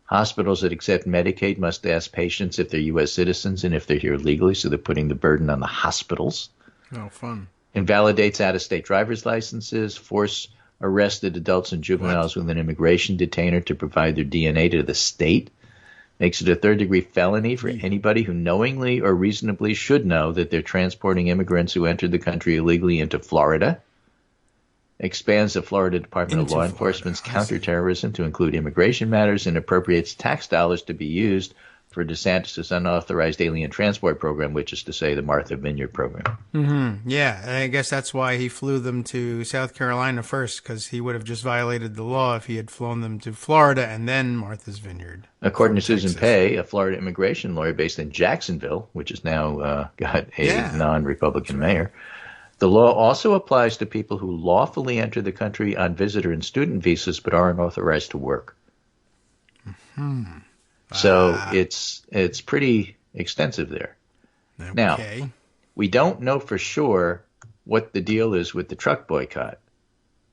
Hospitals that accept Medicaid must ask patients if they're U.S. citizens and if they're here legally, so they're putting the burden on the hospitals. Oh, fun. Invalidates out-of-state driver's licenses, force arrested adults and juveniles with an immigration detainer to provide their DNA to the state, makes it a third-degree felony for anybody who knowingly or reasonably should know that they're transporting immigrants who entered the country illegally into Florida, expands the Florida Department of Law Enforcement's counterterrorism to include immigration matters, and appropriates tax dollars to be used for DeSantis' unauthorized alien transport program, which is to say the Martha Vineyard program. Mm-hmm. Yeah, I guess that's why he flew them to South Carolina first, because he would have just violated the law if he had flown them to Florida and then Martha's Vineyard. According to Susan Pay, a Florida immigration lawyer based in Jacksonville, which has now got a non-Republican mayor, the law also applies to people who lawfully enter the country on visitor and student visas but aren't authorized to work. Mm-hmm. So it's pretty extensive there. Okay. Now, we don't know for sure what the deal is with the truck boycott,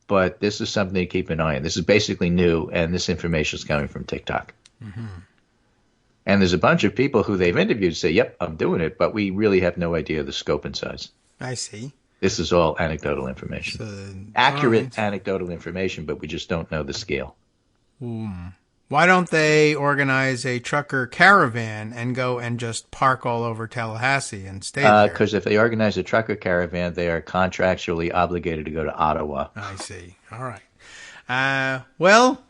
but this is something to keep an eye on. This is basically new, and this information is coming from TikTok. Mm-hmm. And there's a bunch of people who they've interviewed say, yep, I'm doing it, but we really have no idea of the scope and size. I see. This is all anecdotal information. Accurate anecdotal information, but we just don't know the scale. Why don't they organize a trucker caravan and go and just park all over Tallahassee and stay there? Because if they organize a trucker caravan, they are contractually obligated to go to Ottawa. I see. All right. Well,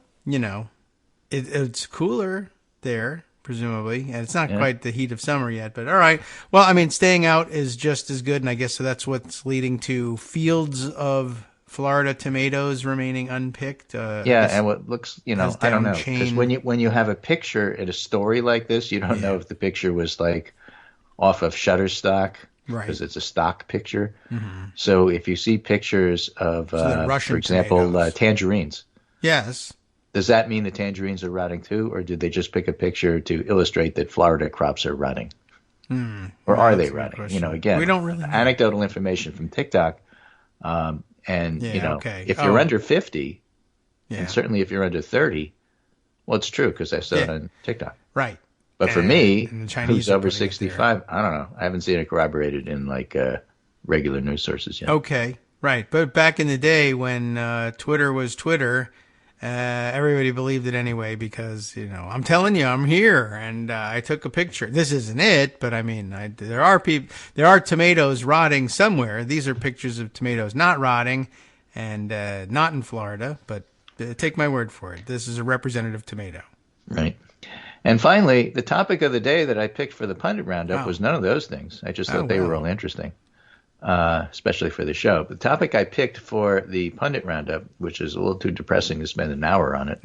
It's cooler there, presumably, and it's not quite the heat of summer yet, but all right. Well, I mean, staying out is just as good, and I guess so that's what's leading to fields of Florida tomatoes remaining unpicked. And what looks, I don't know, because when you have a picture in a story like this, you don't know if the picture was like off of Shutterstock, because it's a stock picture. Mm-hmm. So if you see pictures of, for example, tangerines, yes, does that mean the tangerines are rotting too, or did they just pick a picture to illustrate that Florida crops are rotting, or are they rotting? Again, we don't really know. Anecdotal information from TikTok. If you're under 50, and certainly if you're under 30, well, it's true because I saw it on TikTok. Right. But for me, who's over 65, I don't know. I haven't seen it corroborated in regular news sources yet. Okay. Right. But back in the day when Twitter was Twitter, everybody believed it anyway because, I'm telling you, I'm here and I took a picture. This isn't it, but I mean, there are tomatoes rotting somewhere. These are pictures of tomatoes not rotting and not in Florida, but take my word for it. This is a representative tomato. Right. And finally, the topic of the day that I picked for the Pundit Roundup was none of those things. I just thought they were all interesting. Especially for the show. The topic I picked for the Pundit Roundup, which is a little too depressing to spend an hour on it,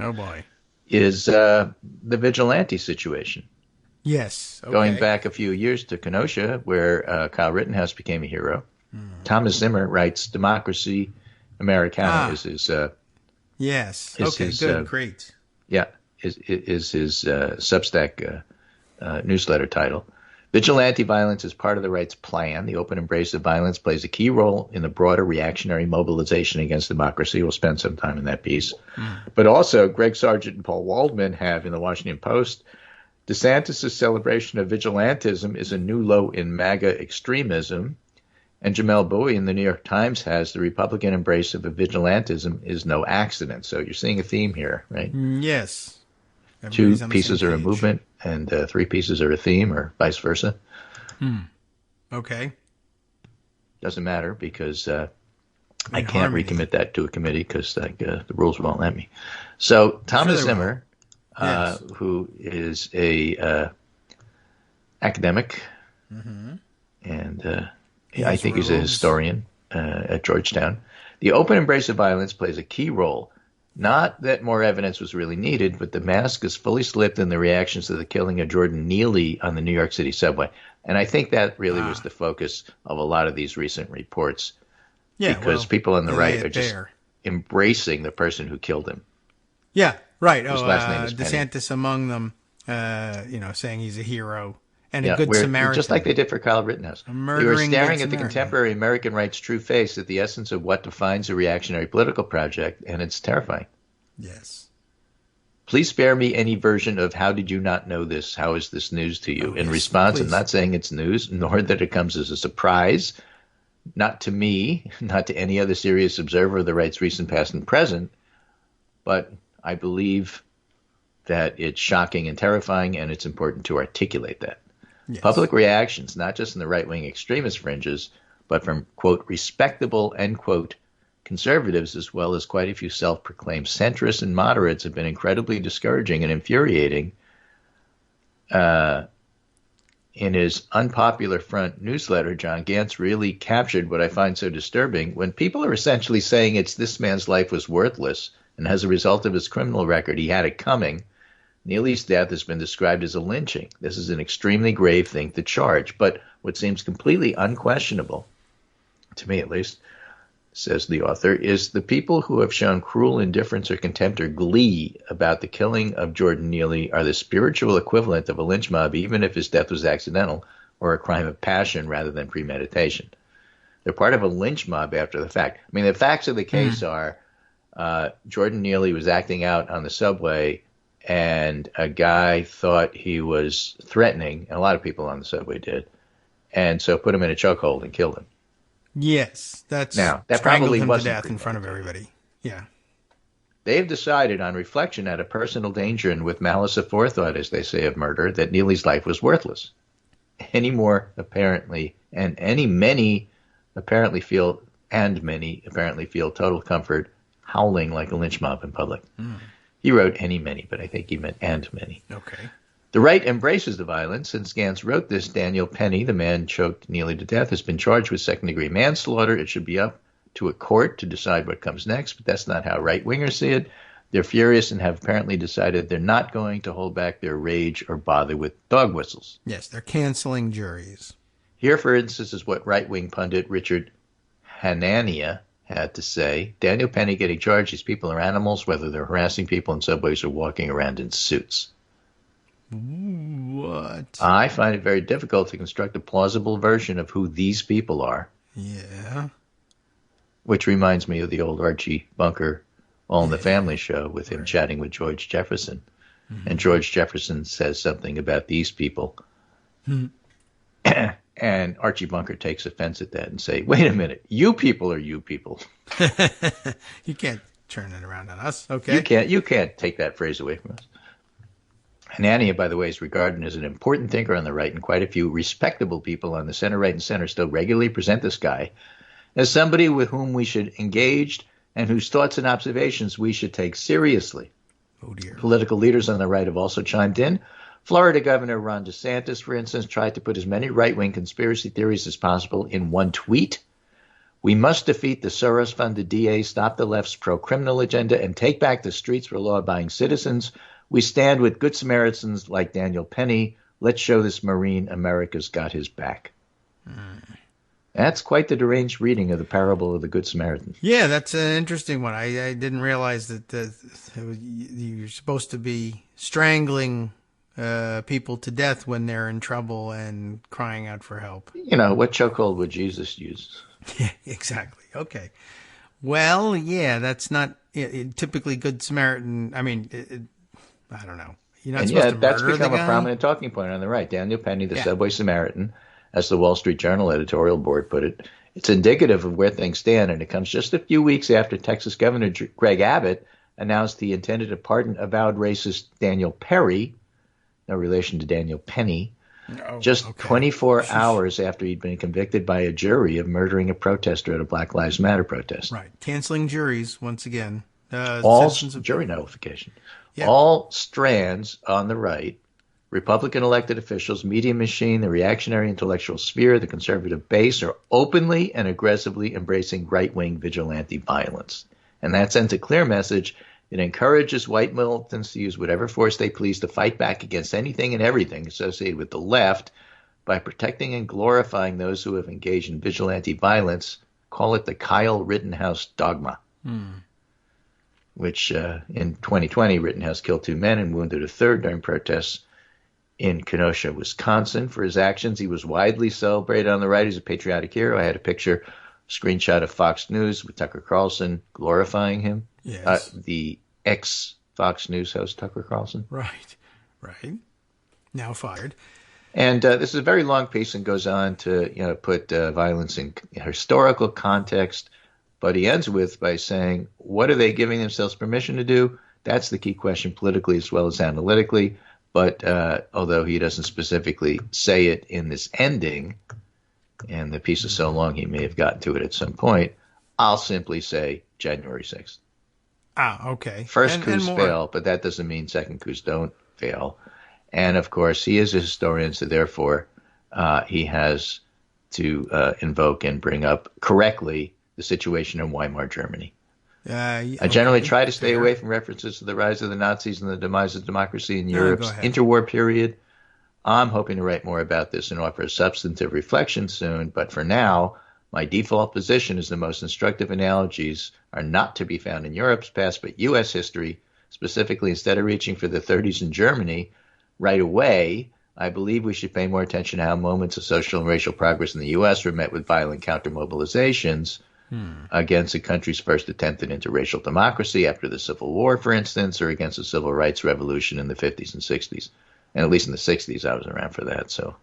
is the vigilante situation. Yes. Okay. Going back a few years to Kenosha, where Kyle Rittenhouse became a hero. Thomas Zimmer writes Democracy Americana is his... yes. Okay, good. Great. Yeah, is his Substack newsletter title. Vigilante violence is part of the right's plan. The open embrace of violence plays a key role in the broader reactionary mobilization against democracy. We'll spend some time in that piece. But also, Greg Sargent and Paul Waldman have in the Washington Post, DeSantis' celebration of vigilantism is a new low in MAGA extremism. And Jamel Bowie in the New York Times has the Republican embrace of vigilantism is no accident. So you're seeing a theme here, right? Yes. Two pieces are a movement, and 3 pieces are a theme, or vice versa. Okay. Doesn't matter because I can't recommit that to a committee because the rules won't let me. So Thomas Zimmer, who is a academic, and I think he's a historian at Georgetown. The open embrace of violence plays a key role. Not that more evidence was really needed, but the mask is fully slipped in the reactions to the killing of Jordan Neely on the New York City subway. And I think that really was the focus of a lot of these recent reports. Yeah, because people on the right are just embracing the person who killed him. Yeah, right. Whose last name is DeSantis among them, saying he's a hero and a good Samaritan. Just like they did for Kyle Rittenhouse. They were staring at the contemporary American right's true face, at the essence of what defines a reactionary political project, and it's terrifying. Yes. Please spare me any version of how did you not know this? How is this news to you? In response, please. I'm not saying it's news, nor that it comes as a surprise. Not to me, not to any other serious observer of the right's recent past and present, but I believe that it's shocking and terrifying, and it's important to articulate that. Yes. Public reactions, not just in the right-wing extremist fringes, but from, quote, respectable, end quote, conservatives, as well as quite a few self-proclaimed centrists and moderates, have been incredibly discouraging and infuriating. In his Unpopular Front newsletter, John Gantz really captured what I find so disturbing. When people are essentially saying it's this man's life was worthless, and as a result of his criminal record, he had it coming, Neely's death has been described as a lynching. This is an extremely grave thing to charge, but what seems completely unquestionable, to me at least, says the author, is the people who have shown cruel indifference or contempt or glee about the killing of Jordan Neely are the spiritual equivalent of a lynch mob, even if his death was accidental or a crime of passion rather than premeditation. They're part of a lynch mob after the fact. I mean, the facts of the case are Jordan Neely was acting out on the subway, and a guy thought he was threatening, and a lot of people on the subway did, and so put him in a chokehold and killed him. Yes, that probably him wasn't to death in front of everybody. Yeah. They've decided on reflection at a personal danger and with malice aforethought, as they say of murder, that Neely's life was worthless. Many apparently feel total comfort howling like a lynch mob in public. He wrote any many, but I think he meant and many. Okay. The right embraces the violence. Since Gantz wrote this, Daniel Penny, the man choked nearly to death, has been charged with second-degree manslaughter. It should be up to a court to decide what comes next, but that's not how right-wingers see it. They're furious and have apparently decided they're not going to hold back their rage or bother with dog whistles. Yes, they're canceling juries. Here, for instance, is what right-wing pundit Richard Hanania had to say. Daniel Penny getting charged. These people are animals, whether they're harassing people in subways or walking around in suits. What? I find it very difficult to construct a plausible version of who these people are. Yeah. Which reminds me of the old Archie Bunker All in the Family show with him chatting with George Jefferson. Mm-hmm. And George Jefferson says something about these people. And Archie Bunker takes offense at that and say, wait a minute, you people are you people. You can't turn it around on us, okay? You can't take that phrase away from us. Hanania, by the way, is regarded as an important thinker on the right, and quite a few respectable people on the center, right, and center still regularly present this guy as somebody with whom we should engage and whose thoughts and observations we should take seriously. Oh, dear. Political leaders on the right have also chimed in. Florida Governor Ron DeSantis, for instance, tried to put as many right-wing conspiracy theories as possible in one tweet. We must defeat the Soros-funded DA, stop the left's pro-criminal agenda, and take back the streets for law-abiding citizens. We stand with good Samaritans like Daniel Penny. Let's show this Marine America's got his back. That's quite the deranged reading of the parable of the Good Samaritan. Yeah, that's an interesting one. I didn't realize that you're supposed to be strangling people to death when they're in trouble and crying out for help. You know, what chokehold would Jesus use? Yeah, exactly. Okay. Well, yeah, that's not typically Good Samaritan. I mean, I don't know. You're not supposed to murder that's become the guy? a prominent talking point on the right. Daniel Penny, the subway Samaritan, as the Wall Street Journal editorial board put it, it's indicative of where things stand, and it comes just a few weeks after Texas Governor Greg Abbott announced he intended to pardon avowed racist Daniel Perry, no relation to Daniel Penny, 24 hours after he'd been convicted by a jury of murdering a protester at a Black Lives Matter protest. Right. Canceling juries, once again. All jury nullification. Yeah. All strands on the right, Republican elected officials, media machine, the reactionary intellectual sphere, the conservative base, are openly and aggressively embracing right-wing vigilante violence. And that sends a clear message. It encourages white militants to use whatever force they please to fight back against anything and everything associated with the left by protecting and glorifying those who have engaged in vigilante violence. Call it the Kyle Rittenhouse dogma, which in 2020, Rittenhouse killed 2 men and wounded a third during protests in Kenosha, Wisconsin. For his actions, he was widely celebrated on the right. He's a patriotic hero. I had a picture, screenshot of Fox News with Tucker Carlson glorifying him. Yes. The ex-Fox News host, Tucker Carlson. Right. Now fired. And this is a very long piece and goes on to put violence in historical context. But he ends by saying, what are they giving themselves permission to do? That's the key question politically as well as analytically. But although he doesn't specifically say it in this ending, and the piece is so long he may have gotten to it at some point, I'll simply say January 6th. Okay. First coups fail, but that doesn't mean second coups don't fail. And, of course, he is a historian, so therefore he has to invoke and bring up correctly the situation in Weimar Germany. I generally try to stay away from references to the rise of the Nazis and the demise of democracy in Europe's interwar period. I'm hoping to write more about this and offer a substantive reflection soon, but for now, my default position is the most instructive analogies are not to be found in Europe's past, but U.S. history. Specifically, instead of reaching for the 30s in Germany right away, I believe we should pay more attention to how moments of social and racial progress in the U.S. were met with violent counter-mobilizations against the country's first attempt at interracial democracy after the Civil War, for instance, or against the Civil Rights Revolution in the 50s and 60s. And at least in the 60s, I was around for that, so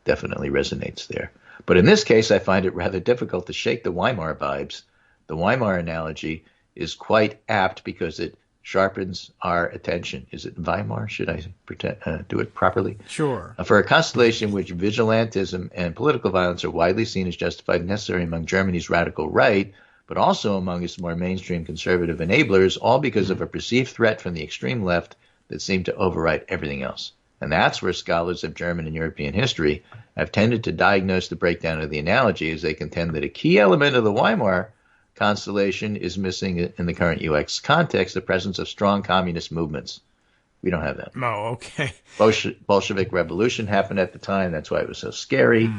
definitely resonates there. But in this case, I find it rather difficult to shake the Weimar vibes. The Weimar analogy is quite apt because it sharpens our attention. Is it Weimar? Should I do it properly? Sure. For a constellation in which vigilantism and political violence are widely seen as justified and necessary among Germany's radical right, but also among its more mainstream conservative enablers, all because of a perceived threat from the extreme left that seemed to override everything else. And that's where scholars of German and European history have tended to diagnose the breakdown of the analogy, as they contend that a key element of the Weimar constellation is missing in the current U.S. context, the presence of strong communist movements. We don't have that. Oh, okay. Bolshevik revolution happened at the time. That's why it was so scary.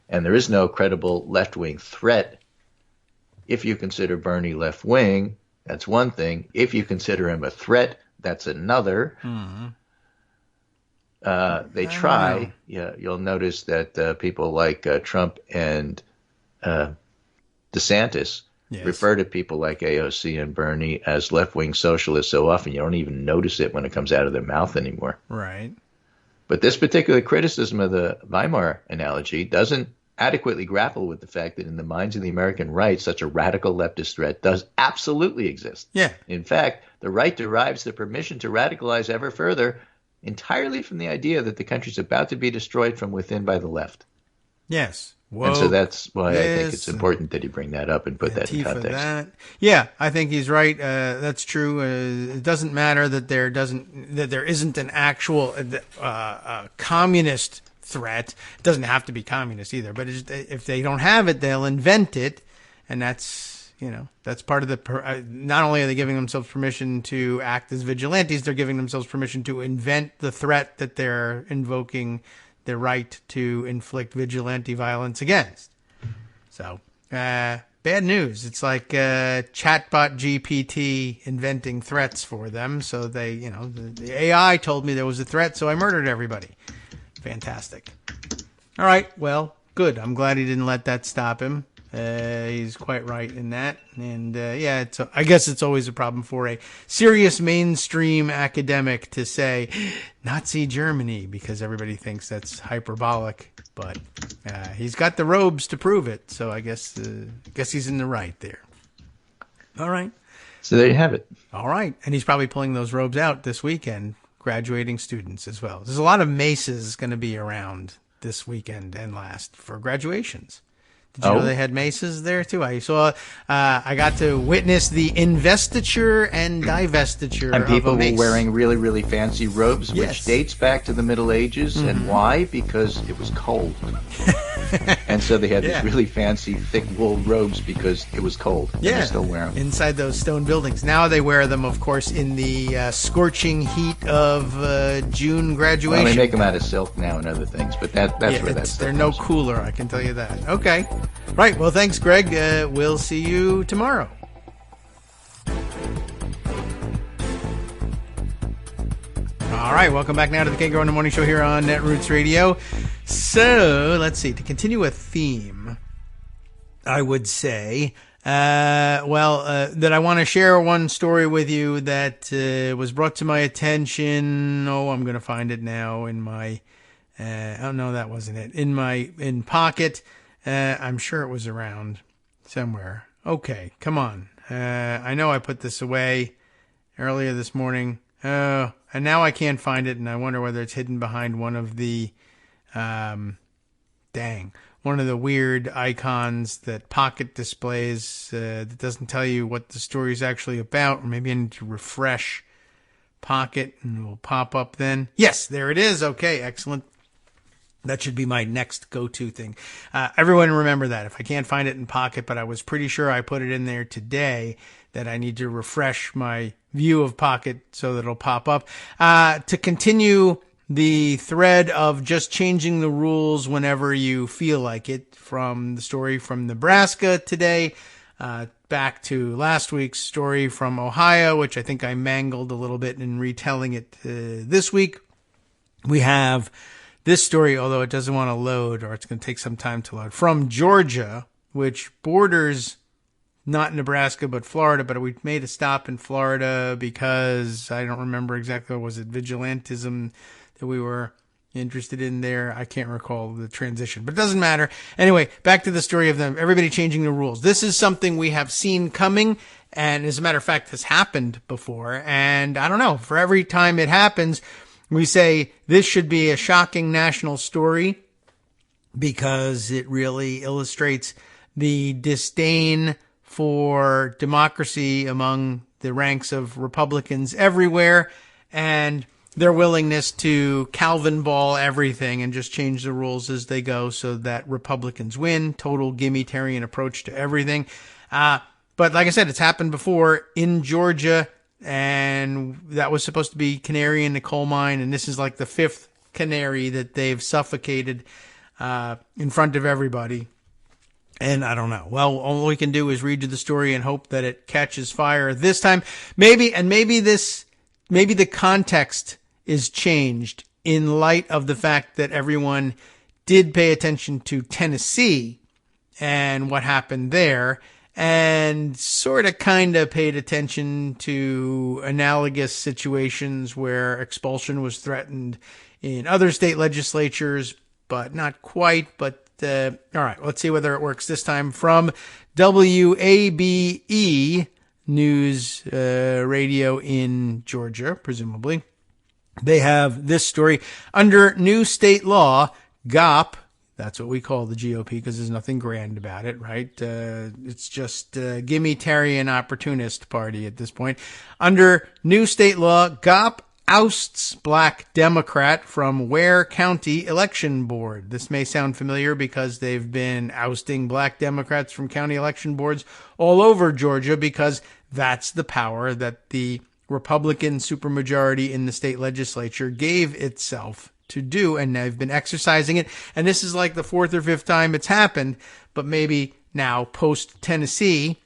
And there is no credible left-wing threat. If you consider Bernie left-wing, that's one thing. If you consider him a threat, that's another. They try. Yeah, you'll notice that people like Trump and DeSantis refer to people like AOC and Bernie as left-wing socialists so often you don't even notice it when it comes out of their mouth anymore. Right. But this particular criticism of the Weimar analogy doesn't adequately grapple with the fact that in the minds of the American right, such a radical leftist threat does absolutely exist. Yeah. In fact, the right derives the permission to radicalize ever further entirely from the idea that the country's about to be destroyed from within by the left. Yes. And so that's why I think it's important that you bring that up and put that in context. Yeah, I think he's right. That's true. It doesn't matter that there isn't an actual communist threat. It doesn't have to be communist either. But if they don't have it, they'll invent it, and that's part of the. Not only are they giving themselves permission to act as vigilantes, they're giving themselves permission to invent the threat that they're invoking the right to inflict vigilante violence against. So, bad news. It's like chatbot GPT inventing threats for them. So they, the AI told me there was a threat, so I murdered everybody. Fantastic. All right. Well, good. I'm glad he didn't let that stop him. He's quite right in that. And I guess it's always a problem for a serious mainstream academic to say Nazi Germany because everybody thinks that's hyperbolic. But he's got the robes to prove it. So I guess he's in the right there. All right. So there you have it. All right. And he's probably pulling those robes out this weekend, graduating students as well. There's a lot of maces going to be around this weekend and last for graduations. Did you know they had maces there too? I saw. I got to witness the investiture and divestiture. And people of a mace. were wearing really, really fancy robes, which dates back to the Middle Ages. And why? Because it was cold. And so they had these really fancy, thick wool robes because it was cold. And they still wear them inside those stone buildings. Now they wear them, of course, in the scorching heat of June graduation. Well, they make them out of silk now and other things, but that's where that's. They're no cooler, I can tell you that. Okay. Right. Well, thanks, Greg. We'll see you tomorrow. All right. Welcome back now to the Kagro in the Morning Show here on Netroots Radio. So, let's see. To continue a theme, I would say, that I want to share one story with you that was brought to my attention. Oh, I'm going to find it now in my, oh, no, that wasn't it. In Pocket. I'm sure it was around somewhere. Okay, come on. I know I put this away earlier this morning. And now I can't find it, and I wonder whether it's hidden behind one of the, one of the weird icons that Pocket displays that doesn't tell you what the story is actually about, or maybe I need to refresh Pocket, and it will pop up then. Yes, there it is. Okay, excellent. That should be my next go-to thing. Everyone remember that. If I can't find it in Pocket, but I was pretty sure I put it in there today, that I need to refresh my view of Pocket so that it'll pop up. To continue the thread of just changing the rules whenever you feel like it, from the story from Nebraska today, back to last week's story from Ohio, which I think I mangled a little bit in retelling it this week. We have this story, although it doesn't want to load, or it's going to take some time to load, from Georgia, which borders not Nebraska, but Florida. But we made a stop in Florida because I don't remember exactly, was it vigilantism that we were interested in there? I can't recall the transition, but it doesn't matter. Anyway, back to the story of everybody changing the rules. This is something we have seen coming, and as a matter of fact, has happened before. And I don't know, for every time it happens, we say this should be a shocking national story because it really illustrates the disdain for democracy among the ranks of Republicans everywhere, and their willingness to Calvin ball everything and just change the rules as they go so that Republicans win. Total gimmitarian approach to everything. But like I said, it's happened before in Georgia, and that was supposed to be canary in the coal mine, and this is like the fifth canary that they've suffocated in front of everybody. And I don't know. Well, all we can do is read you the story and hope that it catches fire this time. Maybe the context is changed in light of the fact that everyone did pay attention to Tennessee and what happened there, and sort of kind of paid attention to analogous situations where expulsion was threatened in other state legislatures, but not quite. But all right, let's see whether it works this time. From WABE News Radio in Georgia, presumably. They have this story. Under new state law, GOP, that's what we call the GOP because there's nothing grand about it, right? It's just a gimmitarian opportunist party at this point. Under new state law, GOP ousts Black Democrat from Ware County Election Board. This may sound familiar because they've been ousting Black Democrats from county election boards all over Georgia because that's the power that the Republican supermajority in the state legislature gave itself to do, and they've been exercising it. And this is like the fourth or fifth time it's happened, but maybe now post Tennessee,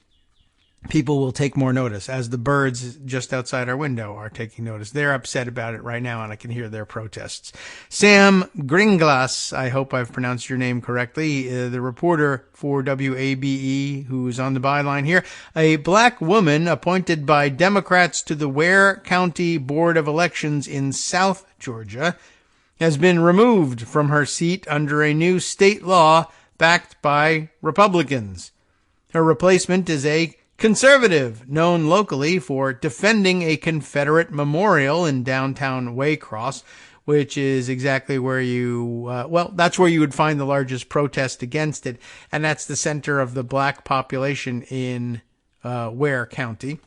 people will take more notice, as the birds just outside our window are taking notice. They're upset about it right now, and I can hear their protests. Sam Gringlas, I hope I've pronounced your name correctly, the reporter for WABE, who's on the byline here. A black woman appointed by Democrats to the Ware County Board of Elections in South Georgia has been removed from her seat under a new state law backed by Republicans. Her replacement is a conservative, known locally for defending a Confederate memorial in downtown Waycross, which is exactly where that's where you would find the largest protest against it. And that's the center of the black population in Ware County,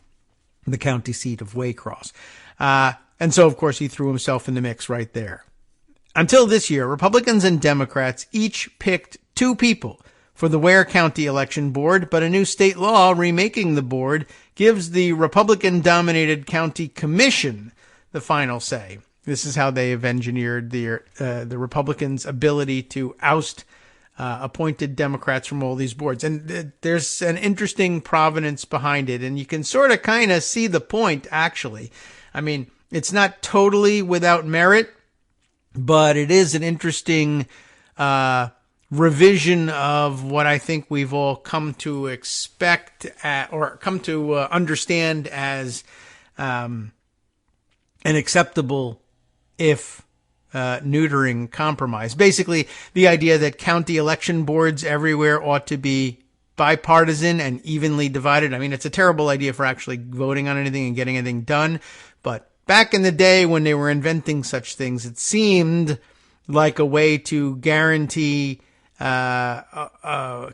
the county seat of Waycross. And so, of course, he threw himself in the mix right there. Until this year, Republicans and Democrats each picked two people for the Ware County Election Board, but a new state law remaking the board gives the Republican-dominated county commission the final say. This is how they have engineered the Republicans' ability to oust appointed Democrats from all these boards. And there's an interesting provenance behind it, and you can sort of kind of see the point, actually. I mean, it's not totally without merit, but it is an interesting revision of what I think we've all come to expect or come to understand as an acceptable, if neutering, compromise. Basically, the idea that county election boards everywhere ought to be bipartisan and evenly divided. I mean, it's a terrible idea for actually voting on anything and getting anything done. But back in the day when they were inventing such things, it seemed like a way to guarantee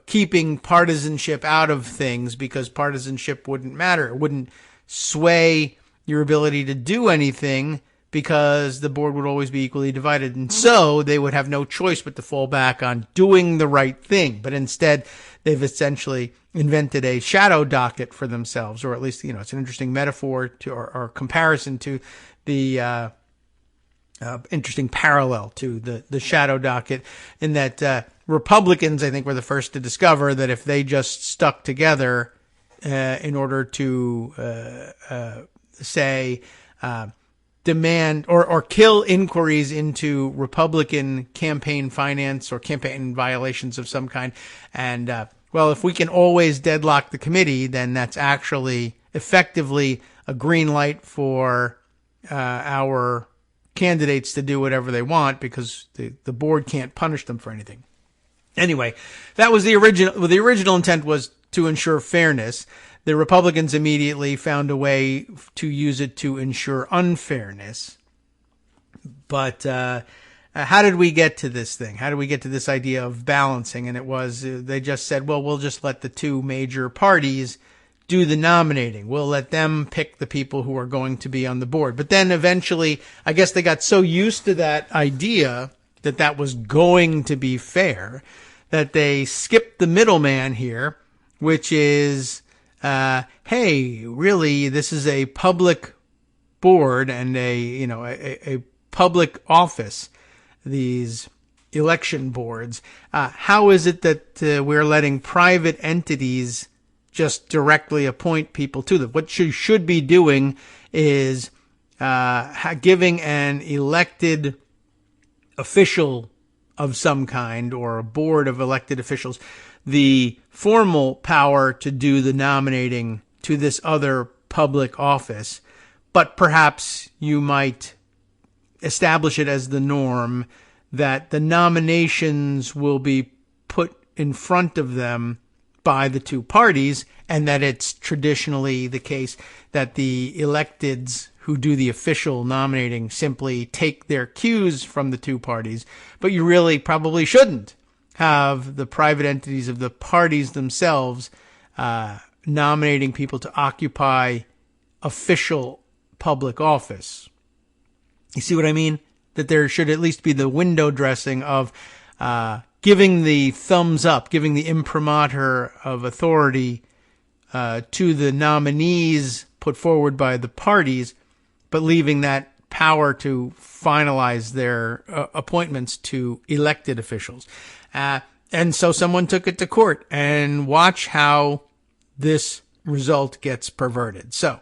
keeping partisanship out of things, because partisanship wouldn't matter. It wouldn't sway your ability to do anything because the board would always be equally divided. And so they would have no choice but to fall back on doing the right thing. But instead, they've essentially invented a shadow docket for themselves, or at least, it's an interesting metaphor to, or comparison to the interesting parallel to the shadow docket, in that Republicans, I think, were the first to discover that if they just stuck together in order to demand or kill inquiries into Republican campaign finance or campaign violations of some kind, and if we can always deadlock the committee, then that's actually effectively a green light for our candidates to do whatever they want, because the board can't punish them for anything. Anyway, that was the original. The original intent was to ensure fairness. The Republicans immediately found a way to use it to ensure unfairness. But how did we get to this thing? How did we get to this idea of balancing? And it was, they just said, well, we'll just let the two major parties do the nominating. We'll let them pick the people who are going to be on the board. But then eventually, I guess they got so used to that idea that that was going to be fair that they skipped the middleman here, which is, hey, really, this is a public board and a public office, these election boards. How is it that we're letting private entities just directly appoint people to them? What you should be doing is giving an elected official of some kind or a board of elected officials the formal power to do the nominating to this other public office. But perhaps you might establish it as the norm that the nominations will be put in front of them by the two parties, and that it's traditionally the case that the electeds who do the official nominating simply take their cues from the two parties. But you really probably shouldn't have the private entities of the parties themselves nominating people to occupy official public office. You see what I mean? That there should at least be the window dressing of giving the thumbs up, giving the imprimatur of authority to the nominees put forward by the parties, but leaving that power to finalize their appointments to elected officials. And so someone took it to court, and watch how this result gets perverted. So,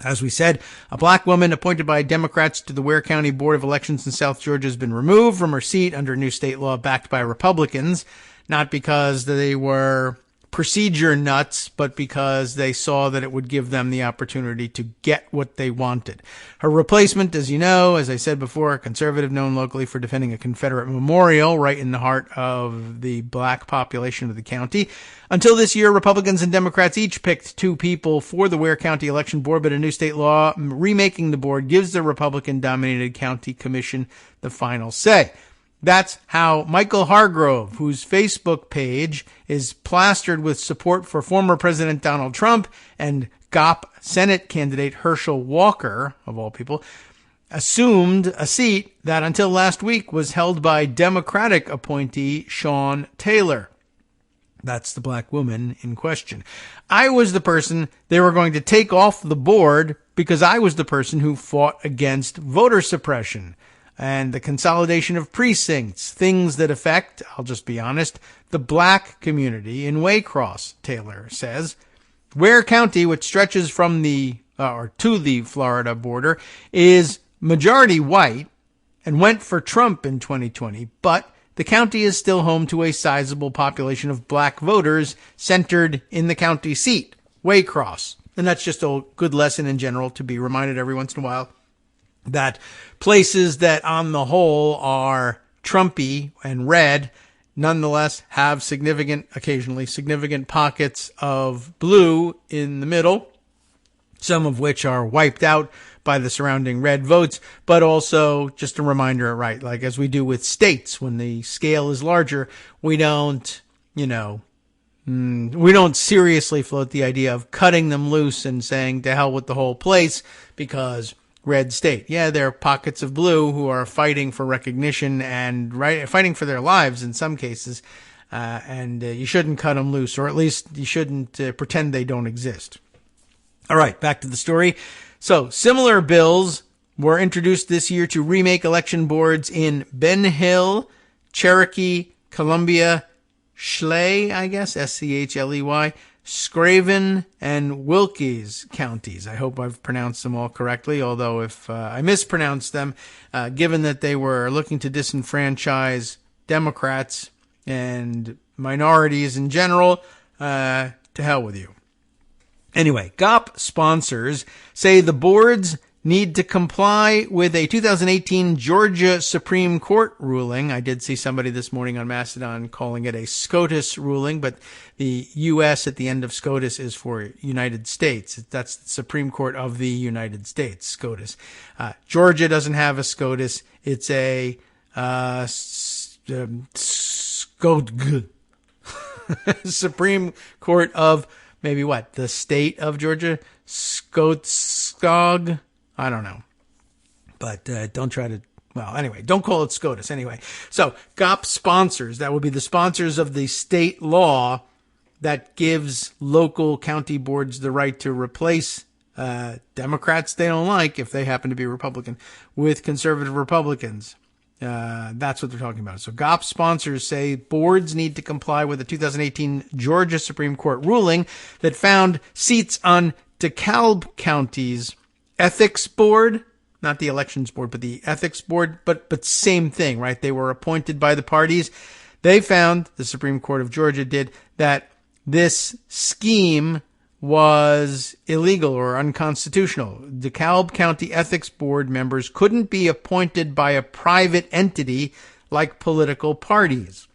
as we said, a black woman appointed by Democrats to the Ware County Board of Elections in South Georgia has been removed from her seat under new state law backed by Republicans, not because they were procedure nuts, but because they saw that it would give them the opportunity to get what they wanted. Her replacement, as you know, as I said before, a conservative known locally for defending a Confederate memorial right in the heart of the black population of the county. Until this year, Republicans and Democrats each picked two people for the Ware County Election Board, but a new state law remaking the board gives the Republican-dominated county commission the final say. That's how Michael Hargrove, whose Facebook page is plastered with support for former President Donald Trump and GOP Senate candidate Herschel Walker, of all people, assumed a seat that until last week was held by Democratic appointee Sean Taylor. That's the black woman in question. I was the person they were going to take off the board because I was the person who fought against voter suppression and the consolidation of precincts, things that affect, I'll just be honest, the black community in Waycross, Taylor says. Ware County, which stretches from to the Florida border, is majority white and went for Trump in 2020, but the county is still home to a sizable population of black voters centered in the county seat, Waycross. And that's just a good lesson in general to be reminded every once in a while that places that on the whole are Trumpy and red nonetheless have occasionally significant pockets of blue in the middle, some of which are wiped out by the surrounding red votes, but also just a reminder, right, like as we do with states, when the scale is larger, we don't seriously float the idea of cutting them loose and saying to hell with the whole place because red state. Yeah, there are pockets of blue who are fighting for recognition and fighting for their lives in some cases, and you shouldn't cut them loose, or at least you shouldn't pretend they don't exist. All right, back to the story. So, similar bills were introduced this year to remake election boards in Ben Hill, Cherokee, Columbia, Schley, I guess, Schley, Scraven, and Wilkes counties. I hope I've pronounced them all correctly, although if I mispronounced them, given that they were looking to disenfranchise Democrats and minorities in general, to hell with you. Anyway, GOP sponsors say the boards need to comply with a 2018 Georgia Supreme Court ruling. I did see somebody this morning on Mastodon calling it a SCOTUS ruling, but the U.S. at the end of SCOTUS is for United States. That's the Supreme Court of the United States, SCOTUS. Georgia doesn't have a SCOTUS. It's a Supreme Court of maybe what? The state of Georgia? Skog? I don't know. But don't try to, well, anyway, don't call it SCOTUS anyway. So GOP sponsors, that would be the sponsors of the state law that gives local county boards the right to replace Democrats they don't like, if they happen to be Republican, with conservative Republicans. That's what they're talking about. So GOP sponsors say boards need to comply with the 2018 Georgia Supreme Court ruling that found seats on DeKalb County's ethics board, not the elections board, but the ethics board, but same thing, right? They were appointed by the parties. They found, the Supreme Court of Georgia did, that this scheme was illegal or unconstitutional. DeKalb County Ethics Board members couldn't be appointed by a private entity like political parties.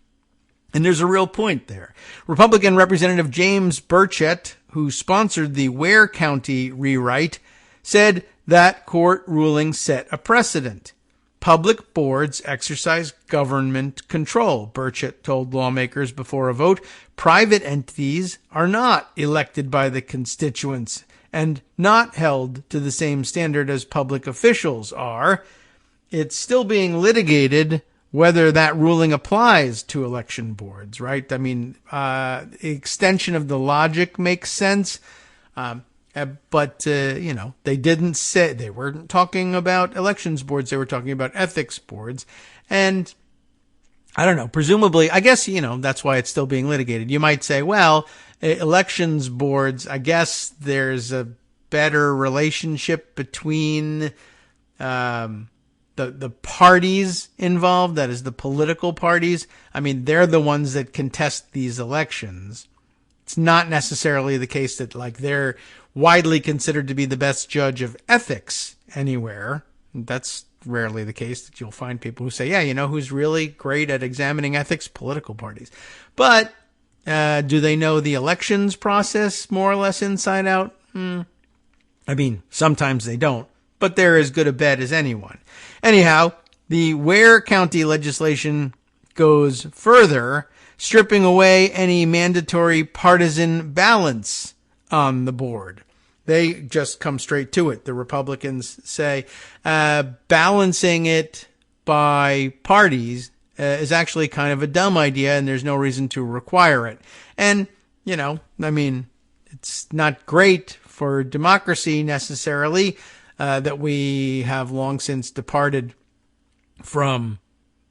And there's a real point there. Republican Representative James Burchett, who sponsored the Ware County rewrite, said that court ruling set a precedent. Public boards exercise government control, Burchett told lawmakers before a vote. Private entities are not elected by the constituents and not held to the same standard as public officials are. It's still being litigated whether that ruling applies to election boards, right? I mean, extension of the logic makes sense. But they didn't say, they weren't talking about elections boards. They were talking about ethics boards. And I don't know, presumably, I guess, that's why it's still being litigated. You might say, well, elections boards, I guess there's a better relationship between, the parties involved. That is the political parties. I mean, they're the ones that contest these elections. It's not necessarily the case that they're widely considered to be the best judge of ethics anywhere. That's rarely the case, that you'll find people who say, yeah, who's really great at examining ethics? Political parties. But do they know the elections process more or less inside out? I mean, sometimes they don't, but they're as good a bet as anyone. Anyhow, the Ware County legislation goes further, stripping away any mandatory partisan balance on the board. They just come straight to it. The Republicans say balancing it by parties is actually kind of a dumb idea, and there's no reason to require it. And, it's not great for democracy necessarily that we have long since departed from,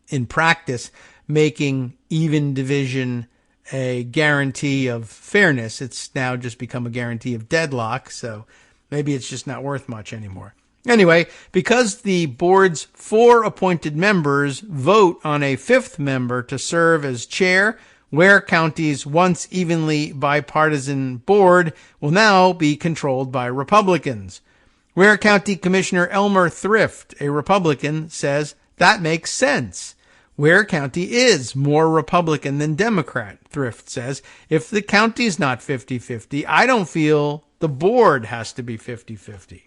in practice, making even division a guarantee of fairness. It's now just become a guarantee of deadlock, so maybe it's just not worth much anymore. Anyway, because the board's 4 appointed members vote on a 5th member to serve as chair, Ware County's once evenly bipartisan board will now be controlled by Republicans. Ware County Commissioner Elmer Thrift, a Republican, says that makes sense. Ware County is more Republican than Democrat, Thrift says. If the county's not 50-50, I don't feel the board has to be 50-50.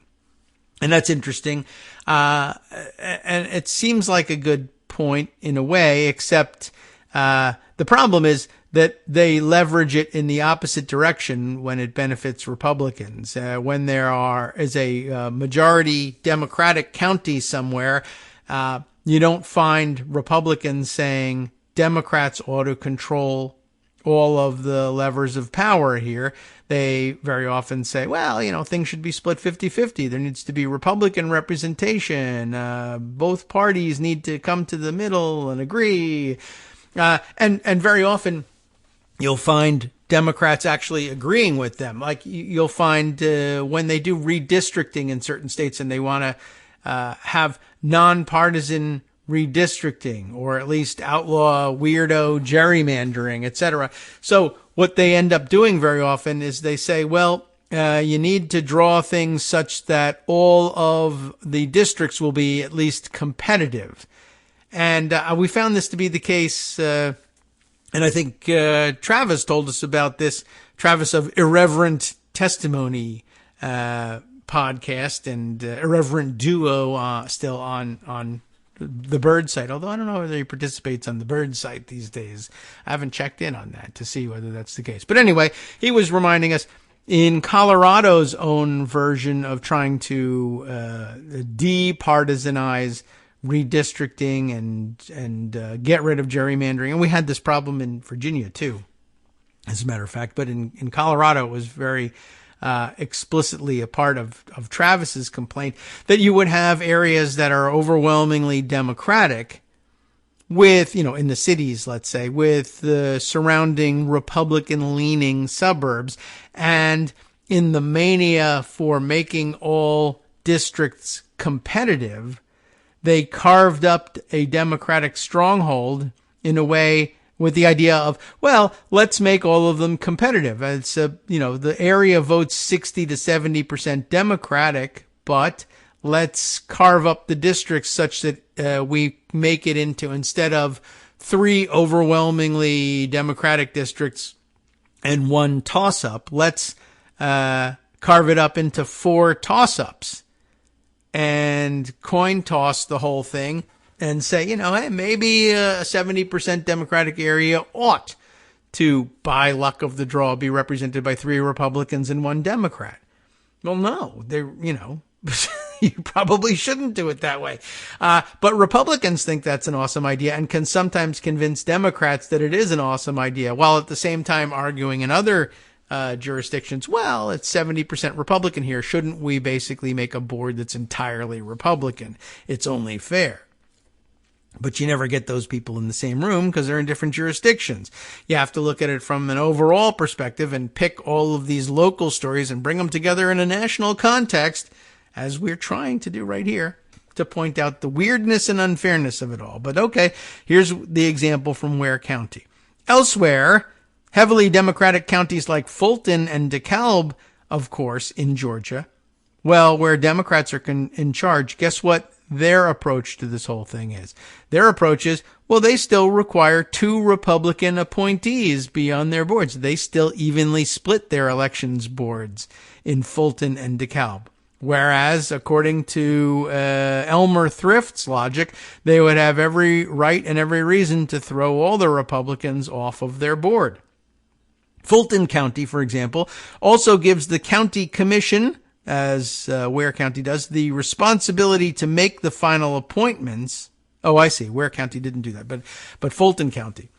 And that's interesting. And it seems like a good point in a way, except the problem is that they leverage it in the opposite direction when it benefits Republicans. When there is a majority Democratic county somewhere, you don't find Republicans saying Democrats ought to control all of the levers of power here. They very often say, well, things should be split 50-50. There needs to be Republican representation. Both parties need to come to the middle and agree. And very often you'll find Democrats actually agreeing with them. Like you'll find when they do redistricting in certain states and they want to have nonpartisan redistricting, or at least outlaw weirdo gerrymandering, etc. So what they end up doing very often is they say, well, you need to draw things such that all of the districts will be at least competitive. And we found this to be the case, and I think Travis told us about this, Travis of Irreverent Testimony podcast and Irreverent Duo still on the Bird site, although I don't know whether he participates on the Bird site these days. I haven't checked in on that to see whether that's the case. But anyway, he was reminding us in Colorado's own version of trying to departisanize redistricting and get rid of gerrymandering. And we had this problem in Virginia, too, as a matter of fact. But in Colorado, it was very explicitly a part of Travis's complaint that you would have areas that are overwhelmingly Democratic with, in the cities, let's say, with the surrounding Republican-leaning suburbs. And in the mania for making all districts competitive, they carved up a Democratic stronghold in a way with the idea of, well, let's make all of them competitive. It's the area votes 60 to 70% Democratic, but let's carve up the districts such that we make it into, instead of 3 overwhelmingly Democratic districts and 1 toss-up, let's carve it up into 4 toss-ups and coin toss the whole thing. And say, hey, maybe a 70% Democratic area ought to, by luck of the draw, be represented by 3 Republicans and 1 Democrat. Well, no, you probably shouldn't do it that way. But Republicans think that's an awesome idea and can sometimes convince Democrats that it is an awesome idea, while at the same time arguing in other jurisdictions, well, it's 70% Republican here. Shouldn't we basically make a board that's entirely Republican? It's only fair. But you never get those people in the same room because they're in different jurisdictions. You have to look at it from an overall perspective and pick all of these local stories and bring them together in a national context, as we're trying to do right here, to point out the weirdness and unfairness of it all. But okay, here's the example from Ware County. Elsewhere, heavily Democratic counties like Fulton and DeKalb, of course, in Georgia, well, where Democrats are in charge, guess what their approach to this whole thing is? Their approach is, well, they still require 2 Republican appointees be on their boards. They still evenly split their elections boards in Fulton and DeKalb. Whereas, according to Elmer Thrift's logic, they would have every right and every reason to throw all the Republicans off of their board. Fulton County, for example, also gives the county commission, as Ware County does, the responsibility to make the final appointments. Oh, I see. Ware County didn't do that, but Fulton County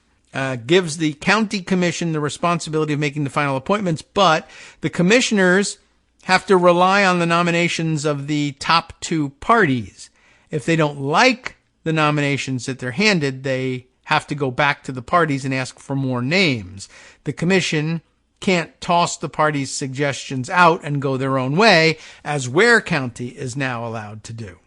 gives the county commission the responsibility of making the final appointments, but the commissioners have to rely on the nominations of the top 2 parties. If they don't like the nominations that they're handed, they have to go back to the parties and ask for more names. The commission can't toss the party's suggestions out and go their own way, as Ware County is now allowed to do.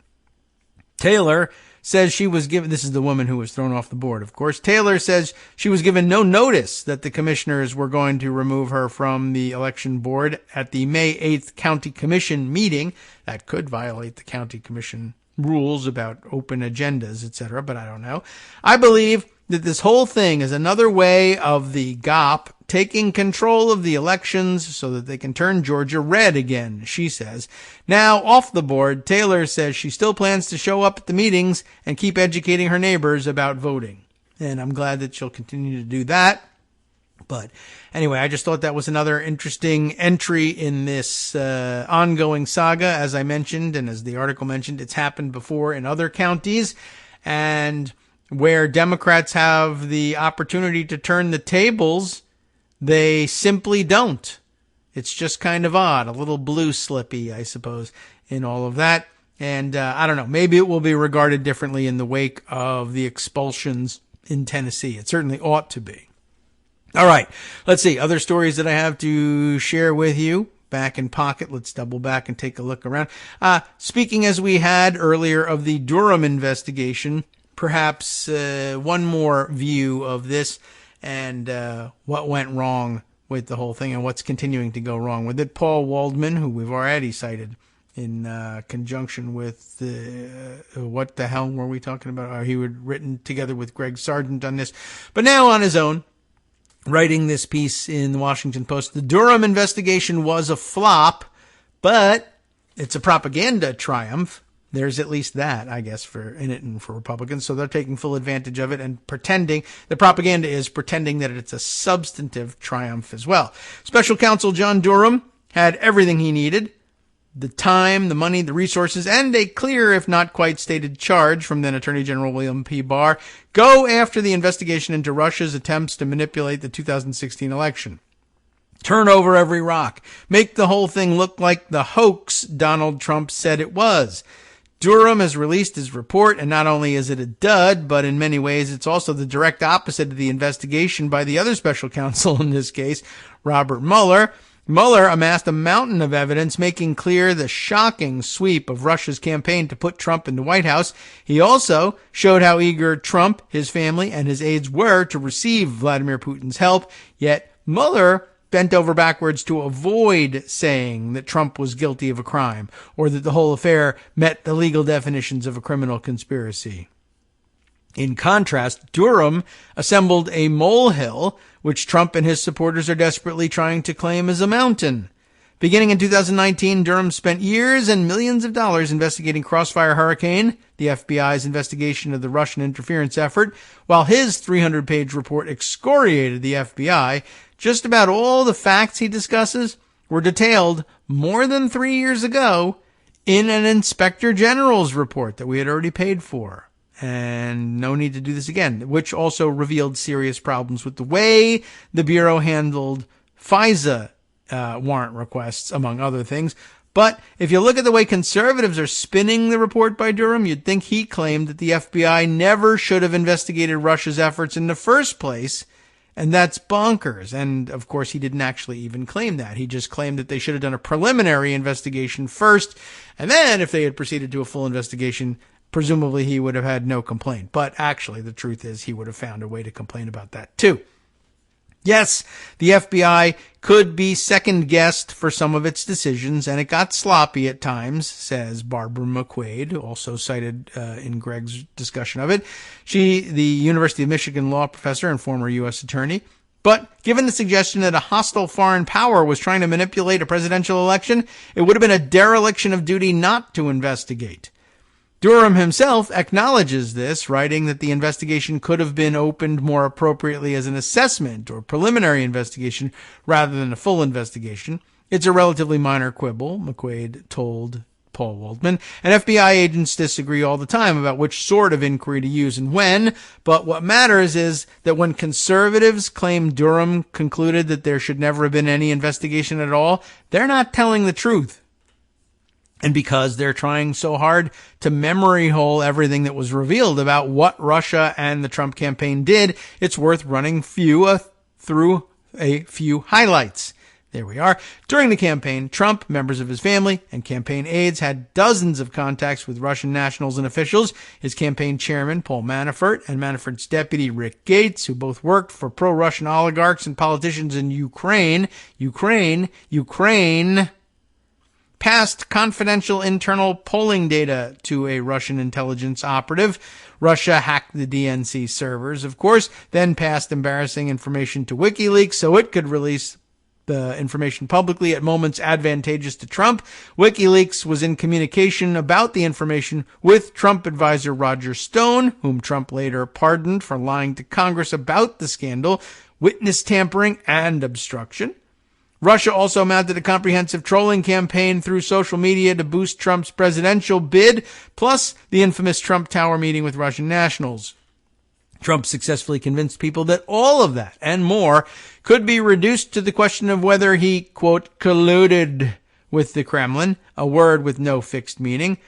Taylor says she was given, this is the woman who was thrown off the board, of course. Taylor says she was given no notice that the commissioners were going to remove her from the election board at the May 8th county commission meeting. That could violate the county commission rules about open agendas, etc., but I don't know. I believe that this whole thing is another way of the GOP taking control of the elections so that they can turn Georgia red again, she says. Now, off the board, Taylor says she still plans to show up at the meetings and keep educating her neighbors about voting. And I'm glad that she'll continue to do that. But anyway, I just thought that was another interesting entry in this ongoing saga. As I mentioned, and as the article mentioned, it's happened before in other counties. And where Democrats have the opportunity to turn the tables, they simply don't. It's just kind of odd, a little blue slippy, I suppose, in all of that. And I don't know, maybe it will be regarded differently in the wake of the expulsions in Tennessee. It certainly ought to be. All right, let's see. Other stories that I have to share with you. Back in pocket. Let's double back and take a look around. Speaking as we had earlier of the Durham investigation, perhaps one more view of this and what went wrong with the whole thing and what's continuing to go wrong with it. Paul Waldman, who we've already cited in conjunction with what the hell were we talking about? He had written together with Greg Sargent on this, but now on his own, writing this piece in the Washington Post. The Durham investigation was a flop, but it's a propaganda triumph. there's at least that, I guess, in it and for Republicans. So they're taking full advantage of it and pretending, the propaganda is pretending that it's a substantive triumph as well. Special counsel John Durham had everything he needed: the time, the money, the resources, and a clear, if not quite stated, charge from then Attorney General William P. Barr. Go after the investigation into Russia's attempts to manipulate the 2016 election. Turn over every rock. Make the whole thing look like the hoax Donald Trump said it was. Durham has released his report, and not only is it a dud, but in many ways it's also the direct opposite of the investigation by the other special counsel in this case, Robert Mueller. Mueller amassed a mountain of evidence making clear the shocking sweep of Russia's campaign to put Trump in the White House. He also showed how eager Trump, his family, and his aides were to receive Vladimir Putin's help, yet Mueller bent over backwards to avoid saying that Trump was guilty of a crime or that the whole affair met the legal definitions of a criminal conspiracy. In contrast, Durham assembled a molehill, which Trump and his supporters are desperately trying to claim as a mountain. Beginning in 2019, Durham spent years and millions of dollars investigating Crossfire Hurricane, the FBI's investigation of the Russian interference effort, while his 300-page report excoriated the FBI. Just about all the facts he discusses were detailed more than 3 years ago in an Inspector General's report that we had already paid for. And no need to do this again, which also revealed serious problems with the way the Bureau handled FISA warrant requests, among other things. But if you look at the way conservatives are spinning the report by Durham, you'd think he claimed that the FBI never should have investigated Russia's efforts in the first place. And that's bonkers. And, of course, he didn't actually even claim that. He just claimed that they should have done a preliminary investigation first. And then, if they had proceeded to a full investigation, presumably he would have had no complaint. But actually, the truth is he would have found a way to complain about that, too. Yes, the FBI could be second-guessed for some of its decisions, and it got sloppy at times, says Barbara McQuaid, also cited in Greg's discussion of it. She, the University of Michigan law professor and former U.S. attorney. But given the suggestion that a hostile foreign power was trying to manipulate a presidential election, it would have been a dereliction of duty not to investigate. Durham himself acknowledges this, writing that the investigation could have been opened more appropriately as an assessment or preliminary investigation rather than a full investigation. It's a relatively minor quibble, McQuaid told Paul Waldman, and FBI agents disagree all the time about which sort of inquiry to use and when, but what matters is that when conservatives claim Durham concluded that there should never have been any investigation at all, they're not telling the truth. And because they're trying so hard to memory hole everything that was revealed about what Russia and the Trump campaign did, it's worth running through a few highlights. There we are. During the campaign, Trump, members of his family, and campaign aides had dozens of contacts with Russian nationals and officials. His campaign chairman, Paul Manafort, and Manafort's deputy, Rick Gates, who both worked for pro-Russian oligarchs and politicians in Ukraine, passed confidential internal polling data to a Russian intelligence operative. Russia hacked the DNC servers, of course, then passed embarrassing information to WikiLeaks so it could release the information publicly at moments advantageous to Trump. WikiLeaks was in communication about the information with Trump advisor Roger Stone, whom Trump later pardoned for lying to Congress about the scandal, witness tampering, and obstruction. Russia also mounted a comprehensive trolling campaign through social media to boost Trump's presidential bid, plus the infamous Trump Tower meeting with Russian nationals. Trump successfully convinced people that all of that and more could be reduced to the question of whether he, quote, colluded with the Kremlin, a word with no fixed meaning.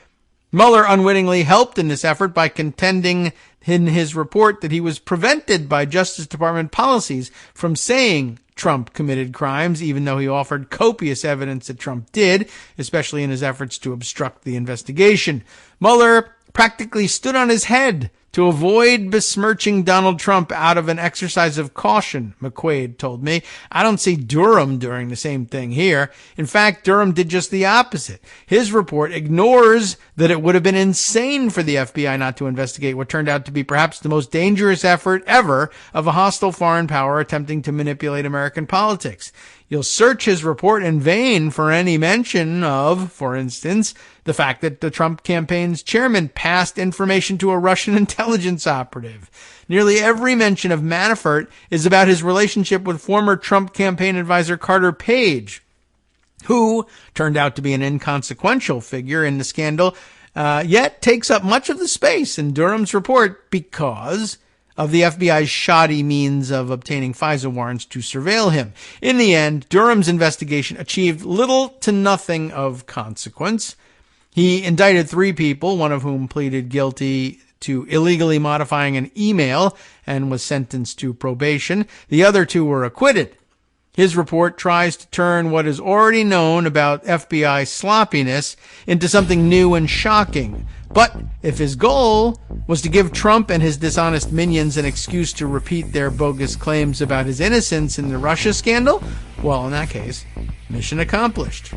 Mueller unwittingly helped in this effort by contending in his report that he was prevented by Justice Department policies from saying Trump committed crimes, even though he offered copious evidence that Trump did, especially in his efforts to obstruct the investigation. Mueller practically stood on his head to avoid besmirching Donald Trump out of an exercise of caution, McQuaid told me. I don't see Durham doing the same thing here. In fact, Durham did just the opposite. His report ignores that it would have been insane for the FBI not to investigate what turned out to be perhaps the most dangerous effort ever of a hostile foreign power attempting to manipulate American politics. You'll search his report in vain for any mention of, for instance, the fact that the Trump campaign's chairman passed information to a Russian intelligence operative. Nearly every mention of Manafort is about his relationship with former Trump campaign advisor Carter Page, who turned out to be an inconsequential figure in the scandal, yet takes up much of the space in Durham's report because of the FBI's shoddy means of obtaining FISA warrants to surveil him. In the end, Durham's investigation achieved little to nothing of consequence. He indicted 3 people, one of whom pleaded guilty to illegally modifying an email and was sentenced to probation. The other 2 were acquitted. His report tries to turn what is already known about FBI sloppiness into something new and shocking. But if his goal was to give Trump and his dishonest minions an excuse to repeat their bogus claims about his innocence in the Russia scandal, well, in that case, mission accomplished.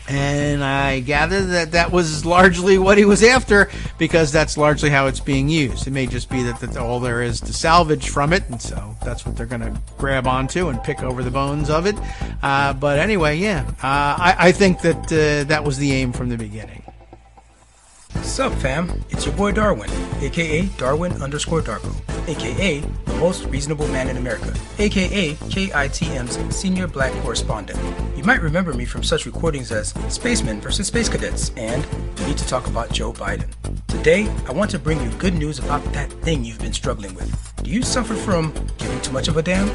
And I gather that that was largely what he was after, because that's largely how it's being used. It may just be that that's all there is to salvage from it, and so that's what they're going to grab onto and pick over the bones of it. But anyway, yeah, I think that that was the aim from the beginning. Sup fam, it's your boy Darwin, aka Darwin_Darko, aka the most reasonable man in America, aka KITM's senior black correspondent. You might remember me from such recordings as Spacemen vs. Space Cadets and We Need to Talk About Joe Biden. Today, I want to bring you good news about that thing you've been struggling with. Do you suffer from giving too much of a damn?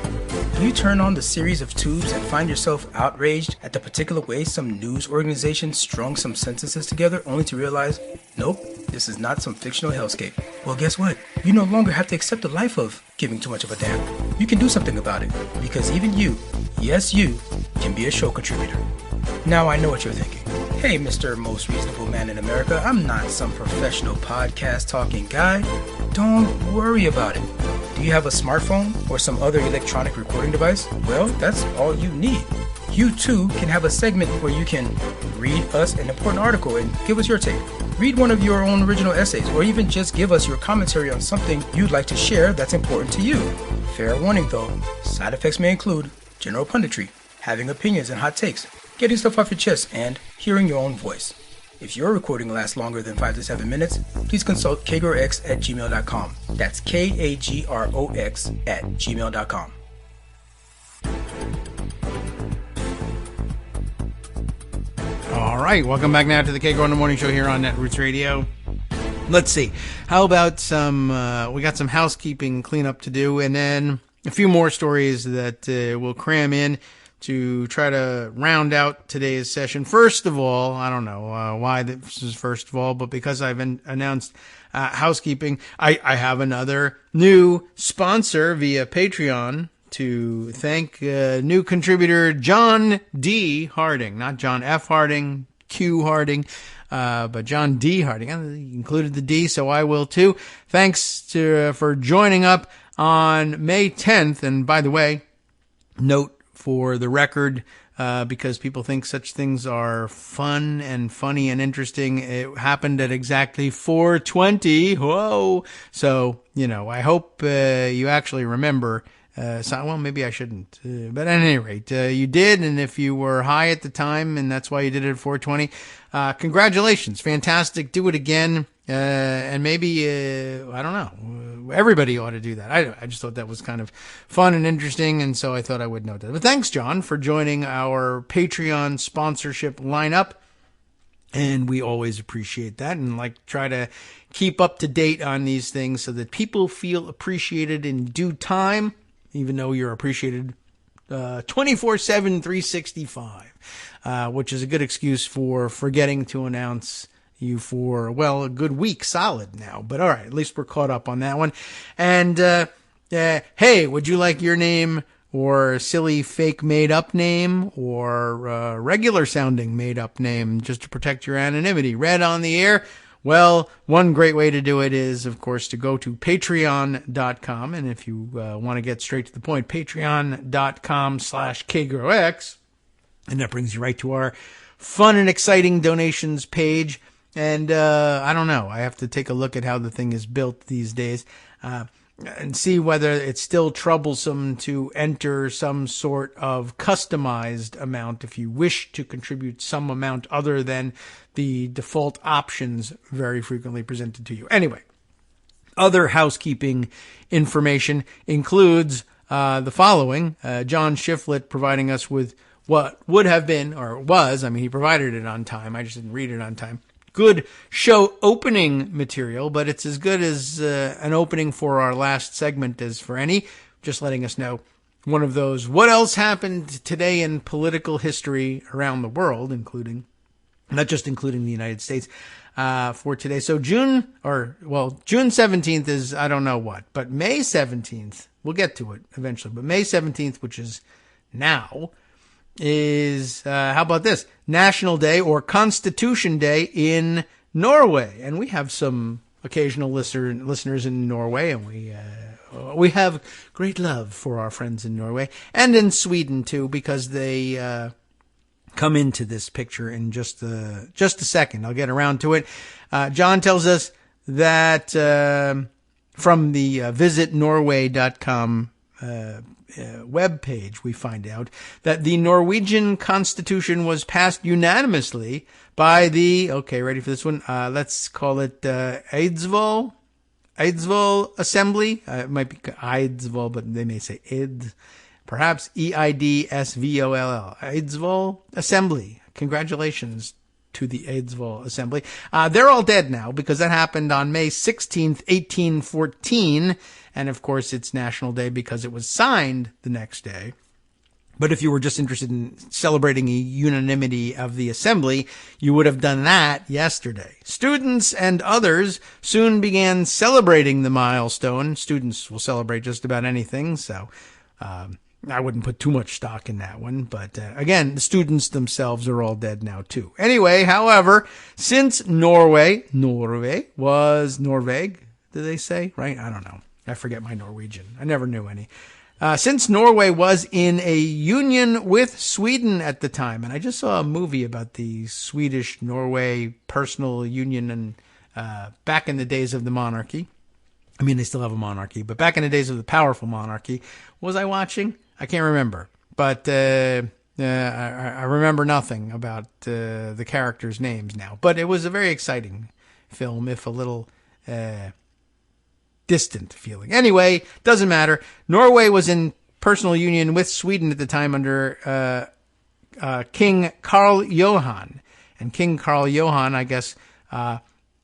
Do you turn on the series of tubes and find yourself outraged at the particular way some news organization strung some sentences together only to realize, nope, this is not some fictional hellscape? Well, guess what? You no longer have to accept the life of giving too much of a damn. You can do something about it, because even you, yes you, can be a show contributor. Now I know what you're thinking. Hey, Mr. Most Reasonable Man in America, I'm not some professional podcast talking guy. Don't worry about it. Do you have a smartphone or some other electronic recording device? Well, that's all you need. You too can have a segment where you can read us an important article and give us your take. Read one of your own original essays, or even just give us your commentary on something you'd like to share that's important to you. Fair warning though, side effects may include general punditry, having opinions and hot takes, getting stuff off your chest, and hearing your own voice. If your recording lasts longer than 5 to 7 minutes, please consult kagrox@gmail.com. That's KAGROX@gmail.com. All right, welcome back now to the Kagro in the Morning Show here on Netroots Radio. Let's see, how about we got some housekeeping cleanup to do, and then a few more stories that we'll cram in to try to round out today's session. First of all, I don't know why this is first of all, but because I've announced housekeeping, I have another new sponsor via Patreon to thank new contributor John D. Harding, not John F. Harding, Q. Harding, but John D. Harding. I included the D, so I will too. Thanks for joining up on May 10th. And by the way, note for the record, because people think such things are fun and funny and interesting, it happened at exactly 4:20. Whoa! So, I hope you actually remember. Well, maybe I shouldn't. But at any rate, you did, and if you were high at the time, and that's why you did it at 4:20, congratulations. Fantastic. Do it again. And maybe, I don't know, everybody ought to do that. I just thought that was kind of fun and interesting, and so I thought I would note that. But thanks, John, for joining our Patreon sponsorship lineup. And we always appreciate that, and try to keep up to date on these things so that people feel appreciated in due time, even though you're appreciated 24/7, 365, which is a good excuse for forgetting to announce you for, a good week solid now. But all right, at least we're caught up on that one. And hey, would you like your name or silly fake made-up name or regular sounding made-up name just to protect your anonymity read on the air? Well, one great way to do it is, of course, to go to patreon.com. And if you want to get straight to the point, patreon.com/KagroX. And that brings you right to our fun and exciting donations page. And I don't know, I have to take a look at how the thing is built these days. and see whether it's still troublesome to enter some sort of customized amount if you wish to contribute some amount other than the default options very frequently presented to you. Anyway, other housekeeping information includes the following. John Shiflett providing us with what would have been, or was, he provided it on time. I just didn't read it on time. Good show opening material, but it's as good as an opening for our last segment as for any. Just letting us know one of those. What else happened today in political history around the world, not just including the United States, for today. So June 17th is, I don't know what, but May 17th, we'll get to it eventually, but May 17th, which is now, is, how about this? National Day or Constitution Day in Norway. And we have some occasional listeners in Norway, and we have great love for our friends in Norway and in Sweden too, because they come into this picture in just a second. I'll get around to it. John tells us that from the visitnorway.com web page, we find out that the Norwegian Constitution was passed unanimously by the, okay, ready for this one? Let's call it Eidsvoll Assembly. It might be Eidsvoll, but they may say Id. Perhaps Eidsvoll. Eidsvoll Assembly. Congratulations to the Eidsvoll Assembly. They're all dead now because that happened on May 16th, 1814. And of course, it's National Day because it was signed the next day. But if you were just interested in celebrating a unanimity of the assembly, you would have done that yesterday. Students and others soon began celebrating the milestone. Students will celebrate just about anything, so I wouldn't put too much stock in that one. But again, the students themselves are all dead now too. Anyway, however, since Norway was Norveg, did they say? Right? I don't know. I forget my Norwegian. I never knew any. Since Norway was in a union with Sweden at the time, and I just saw a movie about the Swedish-Norway personal union and back in the days of the monarchy. They still have a monarchy, but back in the days of the powerful monarchy. Was I watching? I can't remember. But I remember nothing about the characters' names now. But it was a very exciting film, if a little distant feeling. Anyway, doesn't matter. Norway was in personal union with Sweden at the time under King Karl Johan. And King Karl Johan, I guess,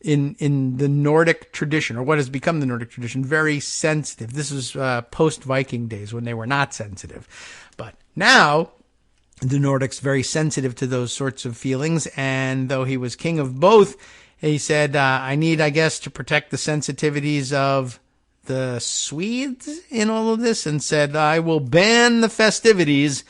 in the Nordic tradition, or what has become the Nordic tradition, very sensitive. This was post-Viking days when they were not sensitive. But now, the Nordics very sensitive to those sorts of feelings, and though he was king of both, he said, I need, I guess, to protect the sensitivities of the Swedes in all of this, and said, I will ban the festivities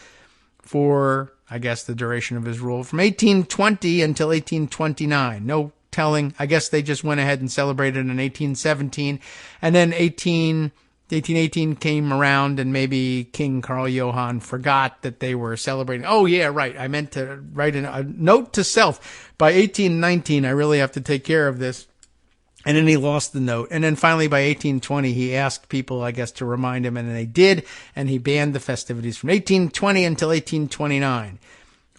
for, I guess, the duration of his rule, from 1820 until 1829. No telling. I guess they just went ahead and celebrated in 1817, and then 1818 came around, and maybe King Karl Johan forgot that they were celebrating. Oh, yeah, right. I meant to write a note to self. By 1819, I really have to take care of this. And then he lost the note. And then finally, by 1820, he asked people, I guess, to remind him, and they did, and he banned the festivities from 1820 until 1829.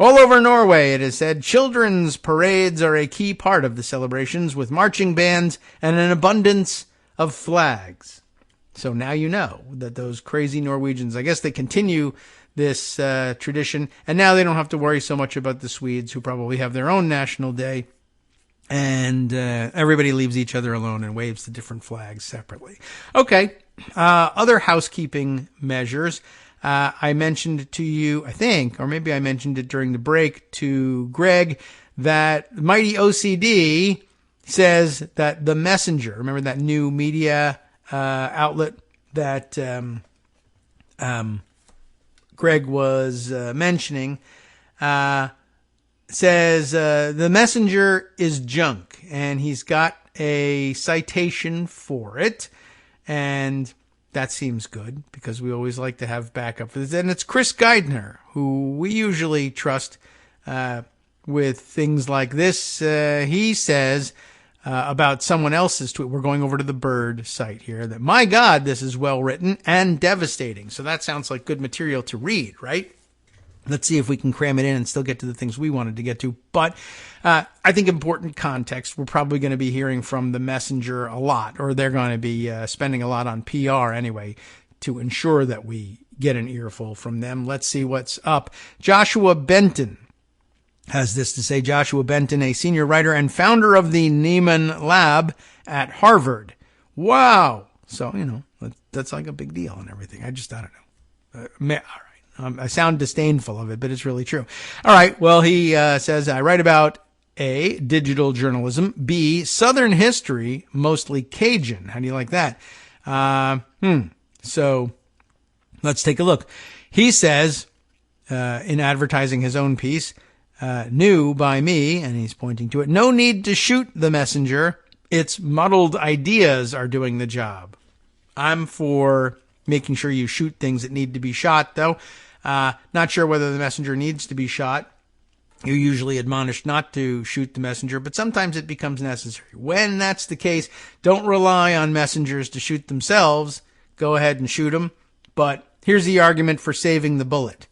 All over Norway, it is said, children's parades are a key part of the celebrations, with marching bands and an abundance of flags. So now you know that those crazy Norwegians, I guess they continue this tradition, and now they don't have to worry so much about the Swedes, who probably have their own national day, and everybody leaves each other alone and waves the different flags separately. Okay, other housekeeping measures. I mentioned to you, I think, or maybe I mentioned it during the break to Greg, that Mighty OCD says that the Messenger, remember that new media outlet that Greg was mentioning, says the Messenger is junk, and he's got a citation for it, and that seems good because we always like to have backup for this. And it's Chris Geidner, who we usually trust with things like this. He says about someone else's tweet. We're going over to the Bird site here. That, my God, this is well written and devastating. So that sounds like good material to read, right? Let's see if we can cram it in and still get to the things we wanted to get to. But I think important context, we're probably going to be hearing from the messenger a lot, or they're going to be spending a lot on PR anyway to ensure that we get an earful from them. Let's see what's up. Joshua Benton has this to say. Joshua Benton, a senior writer and founder of the Nieman Lab at Harvard. Wow. So, that's like a big deal and everything. I don't know. All right. I sound disdainful of it, but it's really true. All right. Well, he says, I write about A, digital journalism, B, Southern history, mostly Cajun. How do you like that? So let's take a look. He says, in advertising his own piece, new by me, and he's pointing to it, no need to shoot the messenger. Its muddled ideas are doing the job. I'm for making sure you shoot things that need to be shot, though. Not sure whether the messenger needs to be shot. You're usually admonished not to shoot the messenger, but sometimes it becomes necessary. When that's the case, don't rely on messengers to shoot themselves. Go ahead and shoot them. But here's the argument for saving the bullet.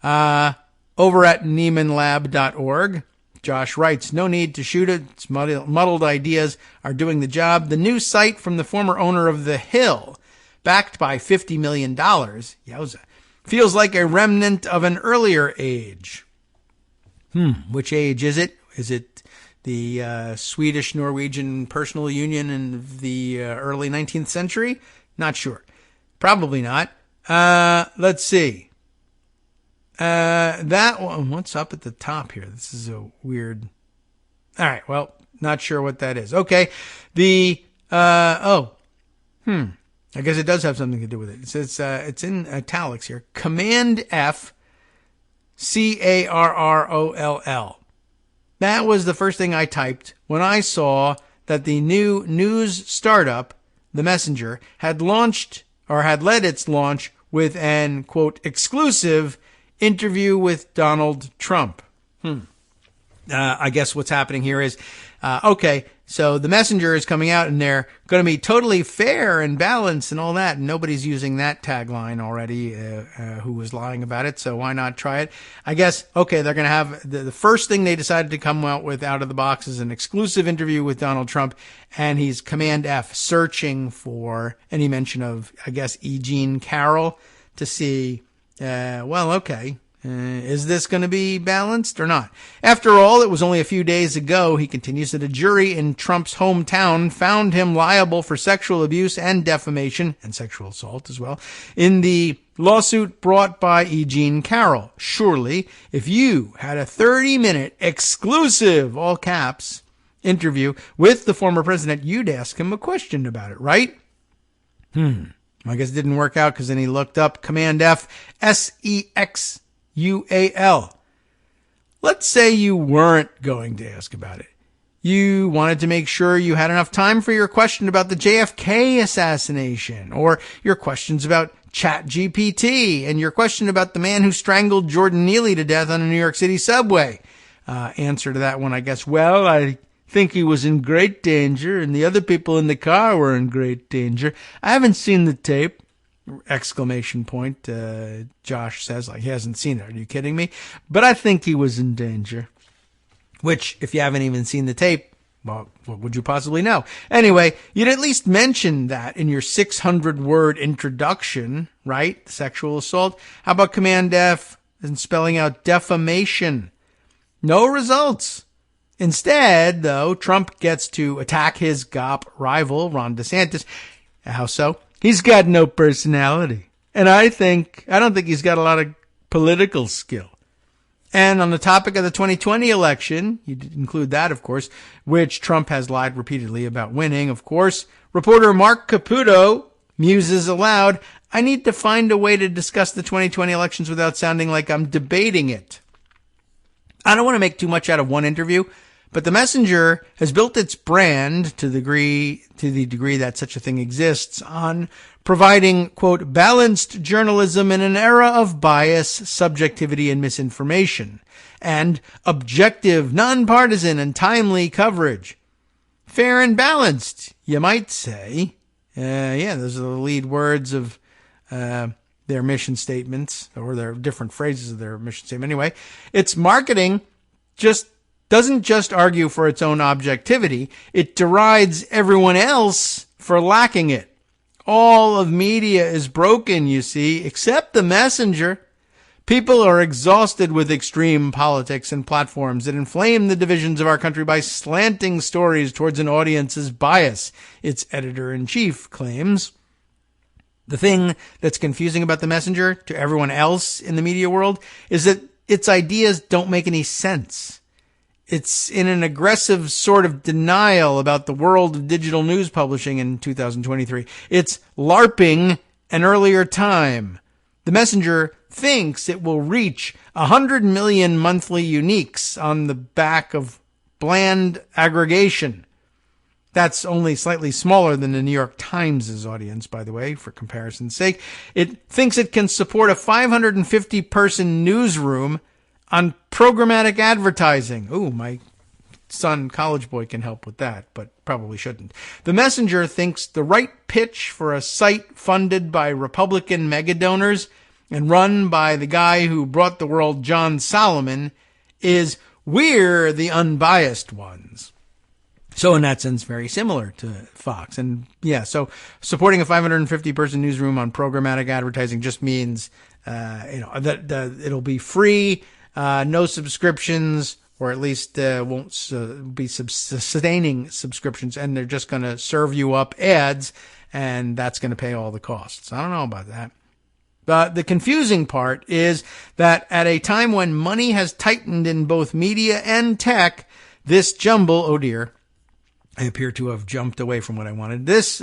Over at NeimanLab.org, Josh writes, no need to shoot it. Its muddled ideas are doing the job. The new site from the former owner of The Hill, backed by $50 million, yowza, feels like a remnant of an earlier age. Which age is it? Is it the Swedish-Norwegian personal union in the early 19th century? Not sure. Probably not. Let's see. That one, what's up at the top here? This is a weird. All right. Well, not sure what that is. Okay. I guess it does have something to do with it. It says, it's in italics here. Command F, Carroll. That was the first thing I typed when I saw that the new news startup, The Messenger, had launched or had led its launch with an, quote, exclusive interview with Donald Trump. I guess what's happening here is, okay, so the messenger is coming out and they're going to be totally fair and balanced and all that. And nobody's using that tagline already, who was lying about it. So why not try it? I guess, okay, they're going to have the first thing they decided to come out with out of the box is an exclusive interview with Donald Trump. And he's Command F searching for any mention of, I guess, E. Jean Carroll to see, okay. Is this going to be balanced or not? After all, it was only a few days ago, he continues, that a jury in Trump's hometown found him liable for sexual abuse and defamation, and sexual assault as well, in the lawsuit brought by E. Jean Carroll. Surely, if you had a 30-minute exclusive, all caps, interview with the former president, you'd ask him a question about it, right? I guess it didn't work out because then he looked up Command F, SEXUAL. Let's say you weren't going to ask about it. You wanted to make sure you had enough time for your question about the JFK assassination, or your questions about ChatGPT, and your question about the man who strangled Jordan Neely to death on a New York City subway. Answer to that one, I guess, well, I think he was in great danger, and the other people in the car were in great danger. I haven't seen the tape. Exclamation point. Josh says, like, he hasn't seen it. Are you kidding me? But I think he was in danger. Which, if you haven't even seen the tape, well, what would you possibly know? Anyway, you'd at least mention that in your 600-word introduction, right? Sexual assault. How about Command F and spelling out defamation? No results. Instead, though, Trump gets to attack his GOP rival, Ron DeSantis. How so? He's got no personality. And I don't think he's got a lot of political skill. And on the topic of the 2020 election, you did include that, of course, which Trump has lied repeatedly about winning, of course, reporter Mark Caputo muses aloud, I need to find a way to discuss the 2020 elections without sounding like I'm debating it. I don't want to make too much out of one interview, but the Messenger has built its brand to the degree that such a thing exists on providing, quote, balanced journalism in an era of bias, subjectivity, and misinformation, and objective, nonpartisan, and timely coverage. fair and balanced, you might say. Those are the lead words of their mission statements, or their different phrases of their mission statement. Anyway, its marketing doesn't just argue for its own objectivity. It derides everyone else for lacking it. All of media is broken, you see, except the messenger. People are exhausted with extreme politics and platforms that inflame the divisions of our country by slanting stories towards an audience's bias, its editor-in-chief claims. The thing that's confusing about the messenger to everyone else in the media world is that its ideas don't make any sense. It's in an aggressive sort of denial about the world of digital news publishing in 2023. It's LARPing an earlier time. The messenger thinks it will reach 100 million monthly uniques on the back of bland aggregation. That's only slightly smaller than the New York Times' audience, by the way, for comparison's sake. It thinks it can support a 550-person newsroom on programmatic advertising. Ooh, my son, college boy, can help with that, but probably shouldn't. The messenger thinks the right pitch for a site funded by Republican megadonors and run by the guy who brought the world John Solomon is, we're the unbiased ones. So in that sense, very similar to Fox. And so supporting a 550-person newsroom on programmatic advertising just means, that it'll be free, no subscriptions, or at least won't be sustaining subscriptions, and they're just going to serve you up ads, and that's going to pay all the costs. I don't know about that. But the confusing part is that at a time when money has tightened in both media and tech, this jumble, oh dear, I appear to have jumped away from what I wanted. This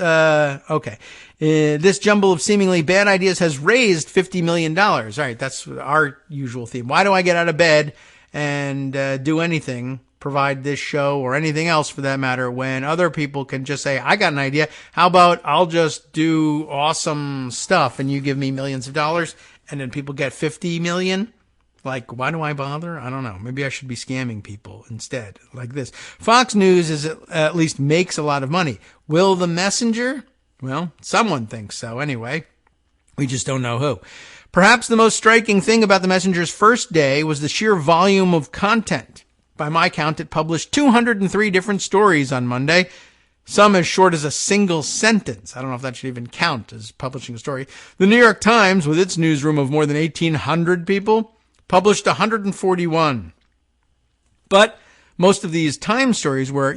jumble of seemingly bad ideas has raised $50 million. All right, that's our usual theme. Why do I get out of bed and do anything, provide this show or anything else for that matter, when other people can just say, I got an idea. How about I'll just do awesome stuff and you give me millions of dollars, and then people get 50 million? Like, why do I bother? I don't know. Maybe I should be scamming people instead, like this. Fox News at least makes a lot of money. Will the messenger? Well, someone thinks so anyway. We just don't know who. Perhaps the most striking thing about the messenger's first day was the sheer volume of content. By my count, it published 203 different stories on Monday, some as short as a single sentence. I don't know if that should even count as publishing a story. The New York Times, with its newsroom of more than 1,800 people, published 141. But most of these Times stories were,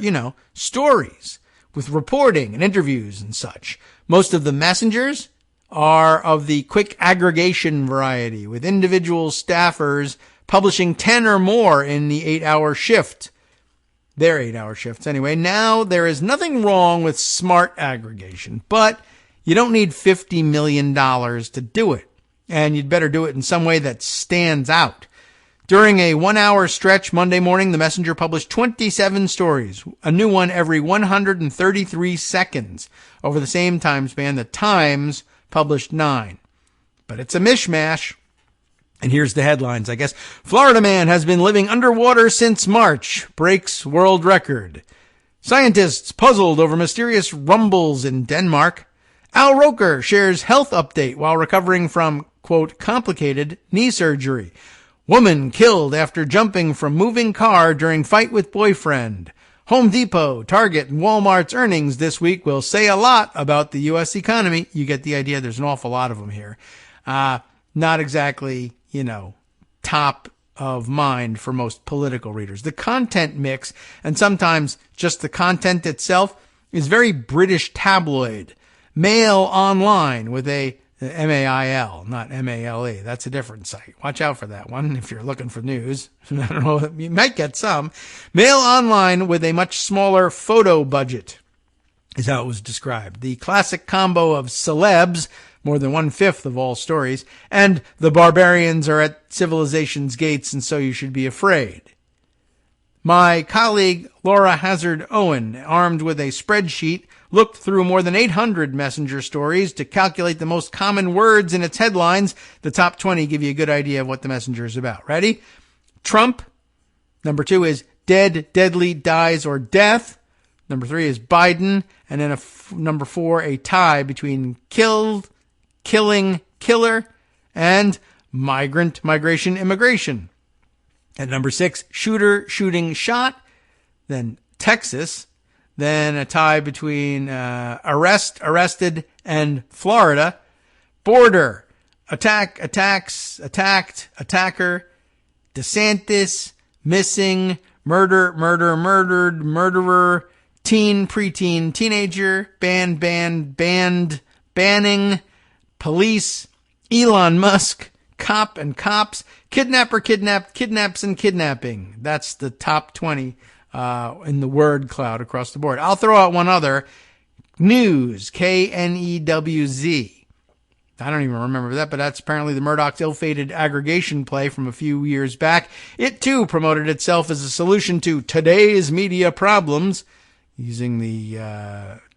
stories with reporting and interviews and such. Most of the messengers are of the quick aggregation variety, with individual staffers publishing 10 or more in the 8-hour shift. Their 8-hour shifts anyway. Now, there is nothing wrong with smart aggregation, but you don't need $50 million to do it. And you'd better do it in some way that stands out. During a 1-hour stretch Monday morning, the messenger published 27 stories, a new one every 133 seconds. Over the same time span, the Times published 9. But it's a mishmash. And here's the headlines, I guess. Florida man has been living underwater since March, breaks world record. Scientists puzzled over mysterious rumbles in Denmark. Al Roker shares health update while recovering from, quote, complicated knee surgery. Woman killed after jumping from moving car during fight with boyfriend. Home Depot, Target, and Walmart's earnings this week will say a lot about the U.S. economy. You get the idea. There's an awful lot of them here. Not exactly, top of mind for most political readers. The content mix, and sometimes just the content itself, is very British tabloid. Mail Online with a M-A-I-L, not M-A-L-E. That's a different site. Watch out for that one if you're looking for news. I don't know. You might get some. Mail Online with a much smaller photo budget is how it was described. The classic combo of celebs, more than 1/5 of all stories, and the barbarians are at civilization's gates, and so you should be afraid. My colleague Laura Hazard Owen, armed with a spreadsheet, looked through more than 800 messenger stories to calculate the most common words in its headlines. The top 20 give you a good idea of what the messenger is about. Ready? Trump. Number 2 is dead, deadly, dies, or death. Number 3 is Biden. And then number 4, a tie between killed, killing, killer, and migrant, migration, immigration. At number 6, shooter, shooting, shot. Then Texas. Then a tie between arrest, arrested, and Florida. Border, attack, attacks, attacked, attacker. DeSantis, missing, murder, murder, murdered, murderer, teen, preteen, teenager, banned, banning, police, Elon Musk, cop and cops, kidnapper, kidnapped, kidnaps, and kidnapping. That's the top 20 in the word cloud across the board. I'll throw out one other. News, Knewz. I don't even remember that, but that's apparently the Murdoch's ill-fated aggregation play from a few years back. It, too, promoted itself as a solution to today's media problems, using the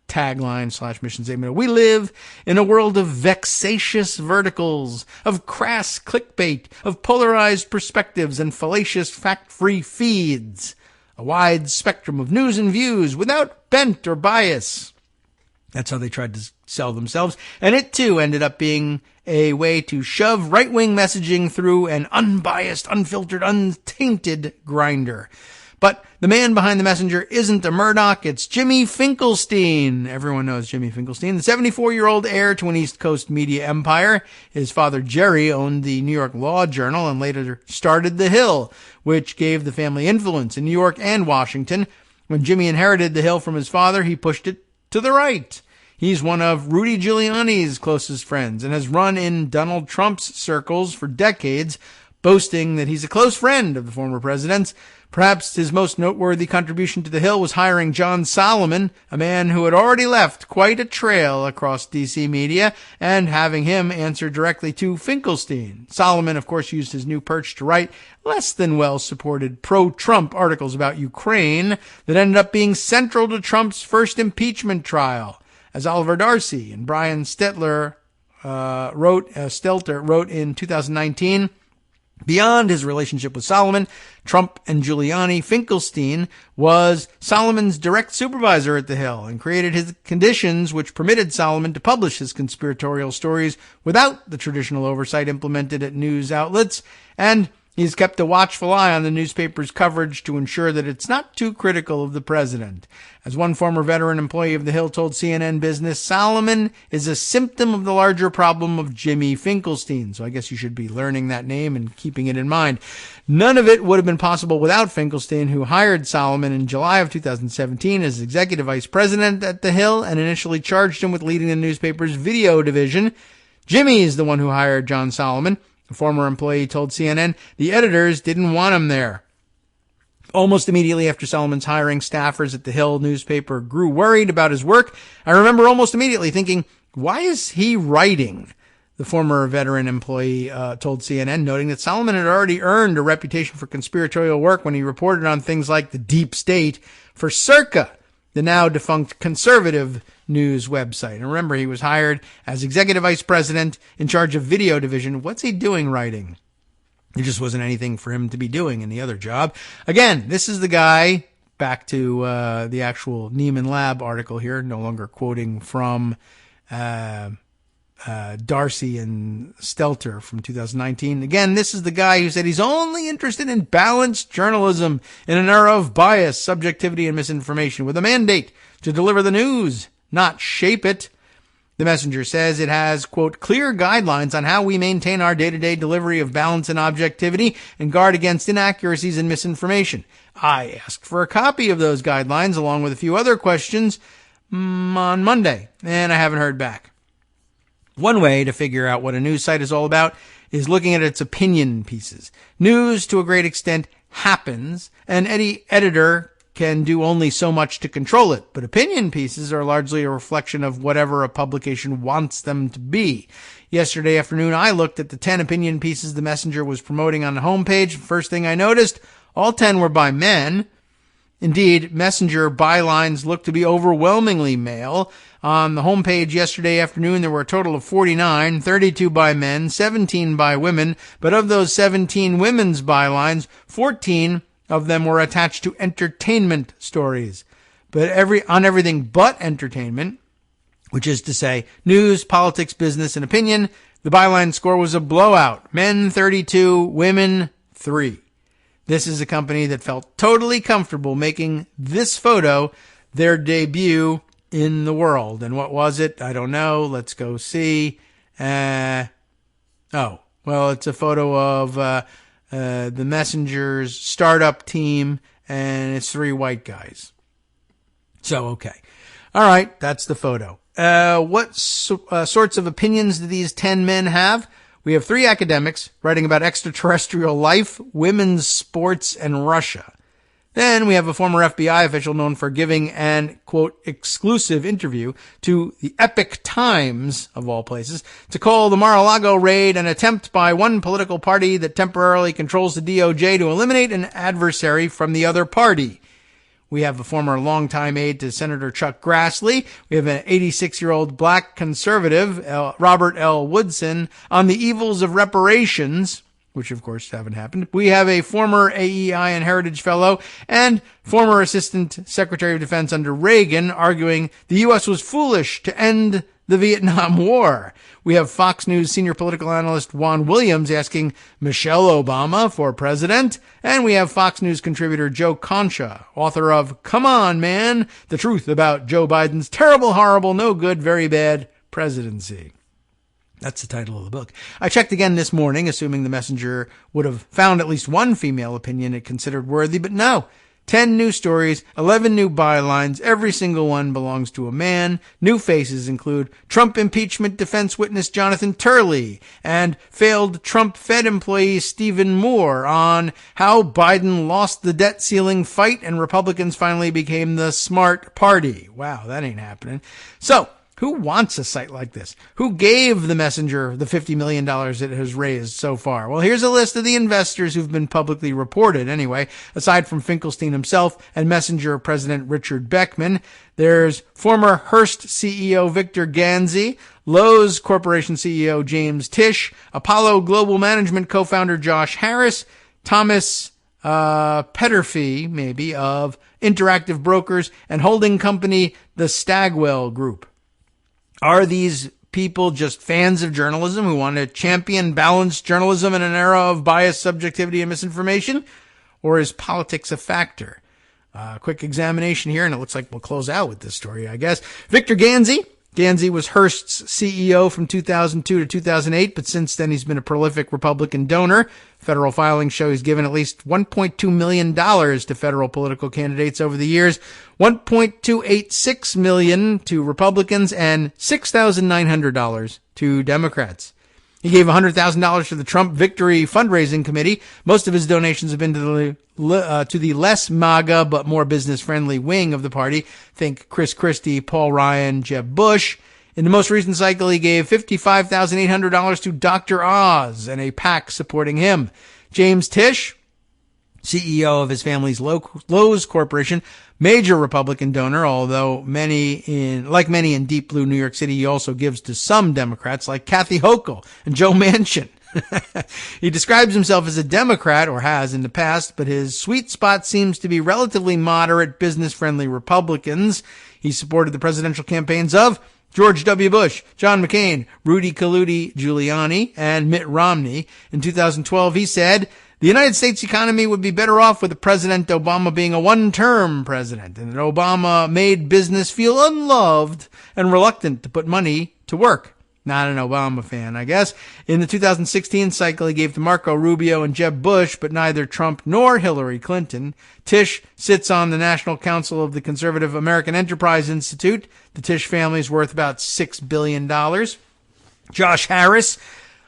tagline / mission statement. We live in a world of vexatious verticals, of crass clickbait, of polarized perspectives and fallacious fact-free feeds. A wide spectrum of news and views without bent or bias. That's how they tried to sell themselves. And it, too, ended up being a way to shove right-wing messaging through an unbiased, unfiltered, untainted grinder. But the man behind the messenger isn't a Murdoch, it's Jimmy Finkelstein. Everyone knows Jimmy Finkelstein, the 74-year-old heir to an East Coast media empire. His father, Jerry, owned the New York Law Journal and later started The Hill, which gave the family influence in New York and Washington. When Jimmy inherited The Hill from his father, he pushed it to the right. He's one of Rudy Giuliani's closest friends and has run in Donald Trump's circles for decades, boasting that he's a close friend of the former president's. Perhaps his most noteworthy contribution to The Hill was hiring John Solomon, a man who had already left quite a trail across D.C. media, and having him answer directly to Finkelstein. Solomon, of course, used his new perch to write less than well-supported pro-Trump articles about Ukraine that ended up being central to Trump's first impeachment trial. As Oliver Darcy and Brian Stelter wrote in 2019, beyond his relationship with Solomon, Trump and Giuliani, Finkelstein was Solomon's direct supervisor at The Hill and created his conditions which permitted Solomon to publish his conspiratorial stories without the traditional oversight implemented at news outlets, and he's kept a watchful eye on the newspaper's coverage to ensure that it's not too critical of the president. As one former veteran employee of The Hill told CNN Business, Solomon is a symptom of the larger problem of Jimmy Finkelstein. So I guess you should be learning that name and keeping it in mind. None of it would have been possible without Finkelstein, who hired Solomon in July of 2017 as executive vice president at The Hill and initially charged him with leading the newspaper's video division. Jimmy is the one who hired John Solomon. A former employee told CNN the editors didn't want him there. Almost immediately after Solomon's hiring, staffers at The Hill newspaper grew worried about his work. I remember almost immediately thinking, why is he writing? The former veteran employee told CNN, noting that Solomon had already earned a reputation for conspiratorial work when he reported on things like the deep state for Circa, the now defunct conservative news website. And remember, he was hired as executive vice president in charge of video division. What's he doing writing? There just wasn't anything for him to be doing in the other job. Again, this is the guy, back to the actual Neiman Lab article here, no longer quoting from Darcy and Stelter from 2019. Again, this is the guy who said he's only interested in balanced journalism in an era of bias, subjectivity, and misinformation, with a mandate to deliver the news, not shape it. The Messenger says it has, quote, clear guidelines on how we maintain our day-to-day delivery of balance and objectivity and guard against inaccuracies and misinformation. I asked for a copy of those guidelines along with a few other questions on Monday, and I haven't heard back. One way to figure out what a news site is all about is looking at its opinion pieces. News, to a great extent, happens, and any editor can do only so much to control it, but opinion pieces are largely a reflection of whatever a publication wants them to be. Yesterday afternoon, I looked at the 10 opinion pieces the Messenger was promoting on the homepage. First thing I noticed, all 10 were by men. Indeed, Messenger bylines looked to be overwhelmingly male. On the homepage yesterday afternoon, there were a total of 49, 32 by men, 17 by women, but of those 17 women's bylines, 14 of them were attached to entertainment stories. but on everything but entertainment, which is to say news, politics, business, and opinion, the byline score was a blowout. Men 32, women 3. This is a company that felt totally comfortable making this photo their debut in the world. And what was it? I don't know. Let's go see. It's a photo of the Messenger's startup team, and it's 3 white guys. So, okay. All right, that's the photo. What sorts of opinions do these 10 men have? We have 3 academics writing about extraterrestrial life, women's sports, and Russia. Then we have a former FBI official known for giving an, quote, exclusive interview to the Epic Times, of all places, to call the Mar-a-Lago raid an attempt by one political party that temporarily controls the DOJ to eliminate an adversary from the other party. We have a former longtime aide to Senator Chuck Grassley. We have an 86-year-old black conservative, Robert L. Woodson, on the evils of reparations, which of course haven't happened. We have a former AEI and Heritage Fellow and former Assistant Secretary of Defense under Reagan arguing the U.S. was foolish to end the Vietnam War. We have Fox News senior political analyst Juan Williams asking Michelle Obama for president. And we have Fox News contributor Joe Concha, author of Come On, Man, the truth about Joe Biden's terrible, horrible, no good, very bad presidency. That's the title of the book. I checked again this morning, assuming the Messenger would have found at least one female opinion it considered worthy, but no. 10 new stories, 11 new bylines, every single one belongs to a man. New faces include Trump impeachment defense witness Jonathan Turley and failed Trump Fed employee Stephen Moore on how Biden lost the debt ceiling fight and Republicans finally became the smart party. Wow, that ain't happening. So, who wants a site like this? Who gave the Messenger the $50 million it has raised so far? Well, here's a list of the investors who've been publicly reported anyway. Aside from Finkelstein himself and Messenger President Richard Beckman, there's former Hearst CEO Victor Ganzi, Lowe's Corporation CEO James Tisch, Apollo Global Management co-founder Josh Harris, Thomas Petterfee, maybe, of Interactive Brokers, and holding company the Stagwell Group. Are these people just fans of journalism who want to champion balanced journalism in an era of bias, subjectivity, and misinformation? Or is politics a factor? Quick examination here, and it looks like we'll close out with this story, I guess. Victor Ganzi. Ganzi was Hearst's CEO from 2002 to 2008, but since then he's been a prolific Republican donor. Federal filings show he's given at least $1.2 million to federal political candidates over the years, $1.286 million to Republicans, and $6,900 to Democrats. He gave $100,000 to the Trump Victory Fundraising Committee. Most of his donations have been to the less MAGA but more business-friendly wing of the party. Think Chris Christie, Paul Ryan, Jeb Bush. In the most recent cycle, he gave $55,800 to Dr. Oz and a PAC supporting him. James Tisch, CEO of his family's Lowe's Corporation, major Republican donor, although like many in deep blue New York City, he also gives to some Democrats like Kathy Hochul and Joe Manchin. He describes himself as a Democrat, or has in the past, but his sweet spot seems to be relatively moderate, business-friendly Republicans. He supported the presidential campaigns of George W. Bush, John McCain, Rudy Giuliani, and Mitt Romney. In 2012, he said, the United States economy would be better off with President Obama being a one-term president, and that Obama made business feel unloved and reluctant to put money to work. Not an Obama fan, I guess. In the 2016 cycle, he gave to Marco Rubio and Jeb Bush, but neither Trump nor Hillary Clinton. Tisch sits on the National Council of the Conservative American Enterprise Institute. The Tisch family is worth about $6 billion. Josh Harris.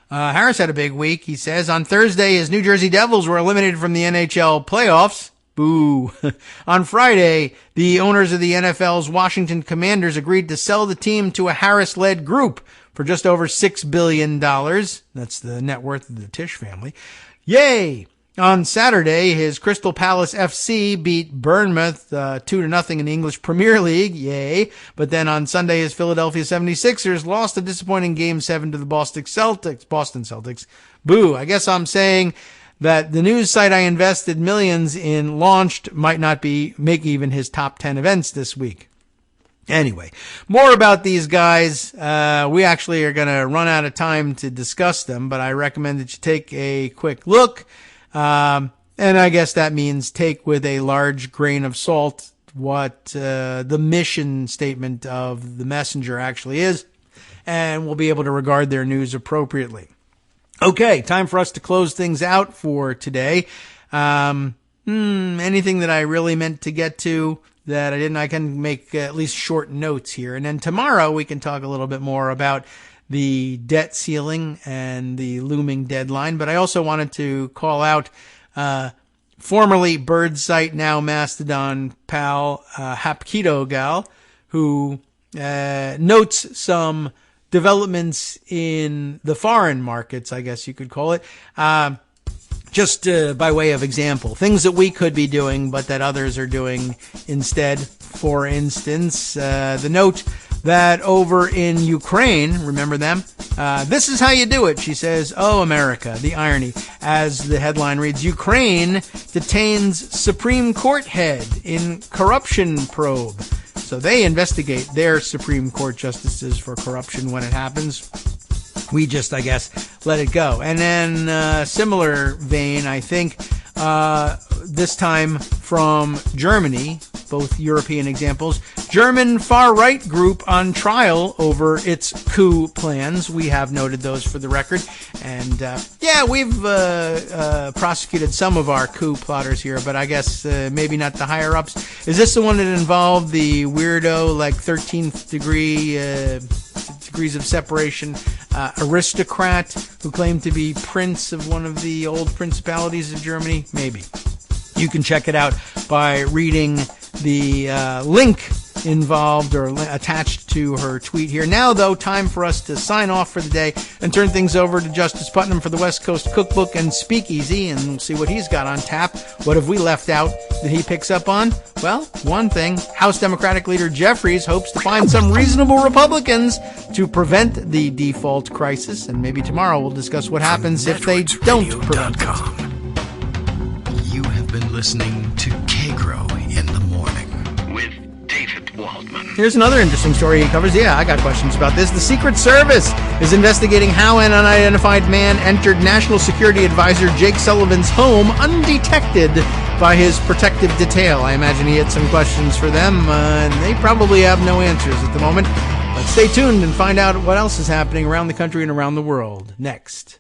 Harris had a big week, he says. On Thursday, his New Jersey Devils were eliminated from the NHL playoffs. Boo. On Friday, the owners of the NFL's Washington Commanders agreed to sell the team to a Harris-led group for just over $6 billion. That's the net worth of the Tisch family. Yay! On Saturday, his Crystal Palace FC beat Bournemouth 2-0 in the English Premier League. Yay. But then on Sunday, his Philadelphia 76ers lost a disappointing Game 7 to the Boston Celtics. Boo. I guess I'm saying that the news site I invested millions in launched might not make even his top 10 events this week. Anyway, more about these guys. We actually are going to run out of time to discuss them, but I recommend that you take a quick look. And I guess that means take with a large grain of salt what the mission statement of the messenger actually is, and we'll be able to regard their news appropriately. Okay, time for us to close things out for today. Anything that I really meant to get to that I didn't, I can make at least short notes here. And then tomorrow we can talk a little bit more about the debt ceiling and the looming deadline. But I also wanted to call out formerly Bird Site, now Mastodon pal, Hapkido Gal, who notes some developments in the foreign markets, I guess you could call it, just by way of example. Things that we could be doing, but that others are doing instead. For instance, the note that over in Ukraine, remember them? This is how you do it, she says. Oh, America, the irony. As the headline reads, Ukraine detains Supreme Court head in corruption probe. So they investigate their Supreme Court justices for corruption when it happens. We just, I guess, let it go. And then similar vein, I think, this time from Germany, both European examples. German far-right group on trial over its coup plans. We have noted those for the record. And, we've prosecuted some of our coup plotters here, but I guess maybe not the higher-ups. Is this the one that involved the weirdo, 13th degrees of separation aristocrat who claimed to be prince of one of the old principalities of Germany? Maybe. You can check it out by reading the link involved or attached to her tweet here. Now, though, time for us to sign off for the day and turn things over to Justice Putnam for the West Coast Cookbook and Speakeasy, and we'll see what he's got on tap. What have we left out that he picks up on? Well, one thing. House Democratic Leader Jeffries hopes to find some reasonable Republicans to prevent the default crisis, and maybe tomorrow we'll discuss what happens if they don't prevent it. You have been listening to Kagro in the Morning with David Waldman. Here's another interesting story he covers. Yeah, I got questions about this. The Secret Service is investigating how an unidentified man entered National Security Advisor Jake Sullivan's home undetected by his protective detail. I imagine he had some questions for them, and they probably have no answers at the moment. But stay tuned and find out what else is happening around the country and around the world next.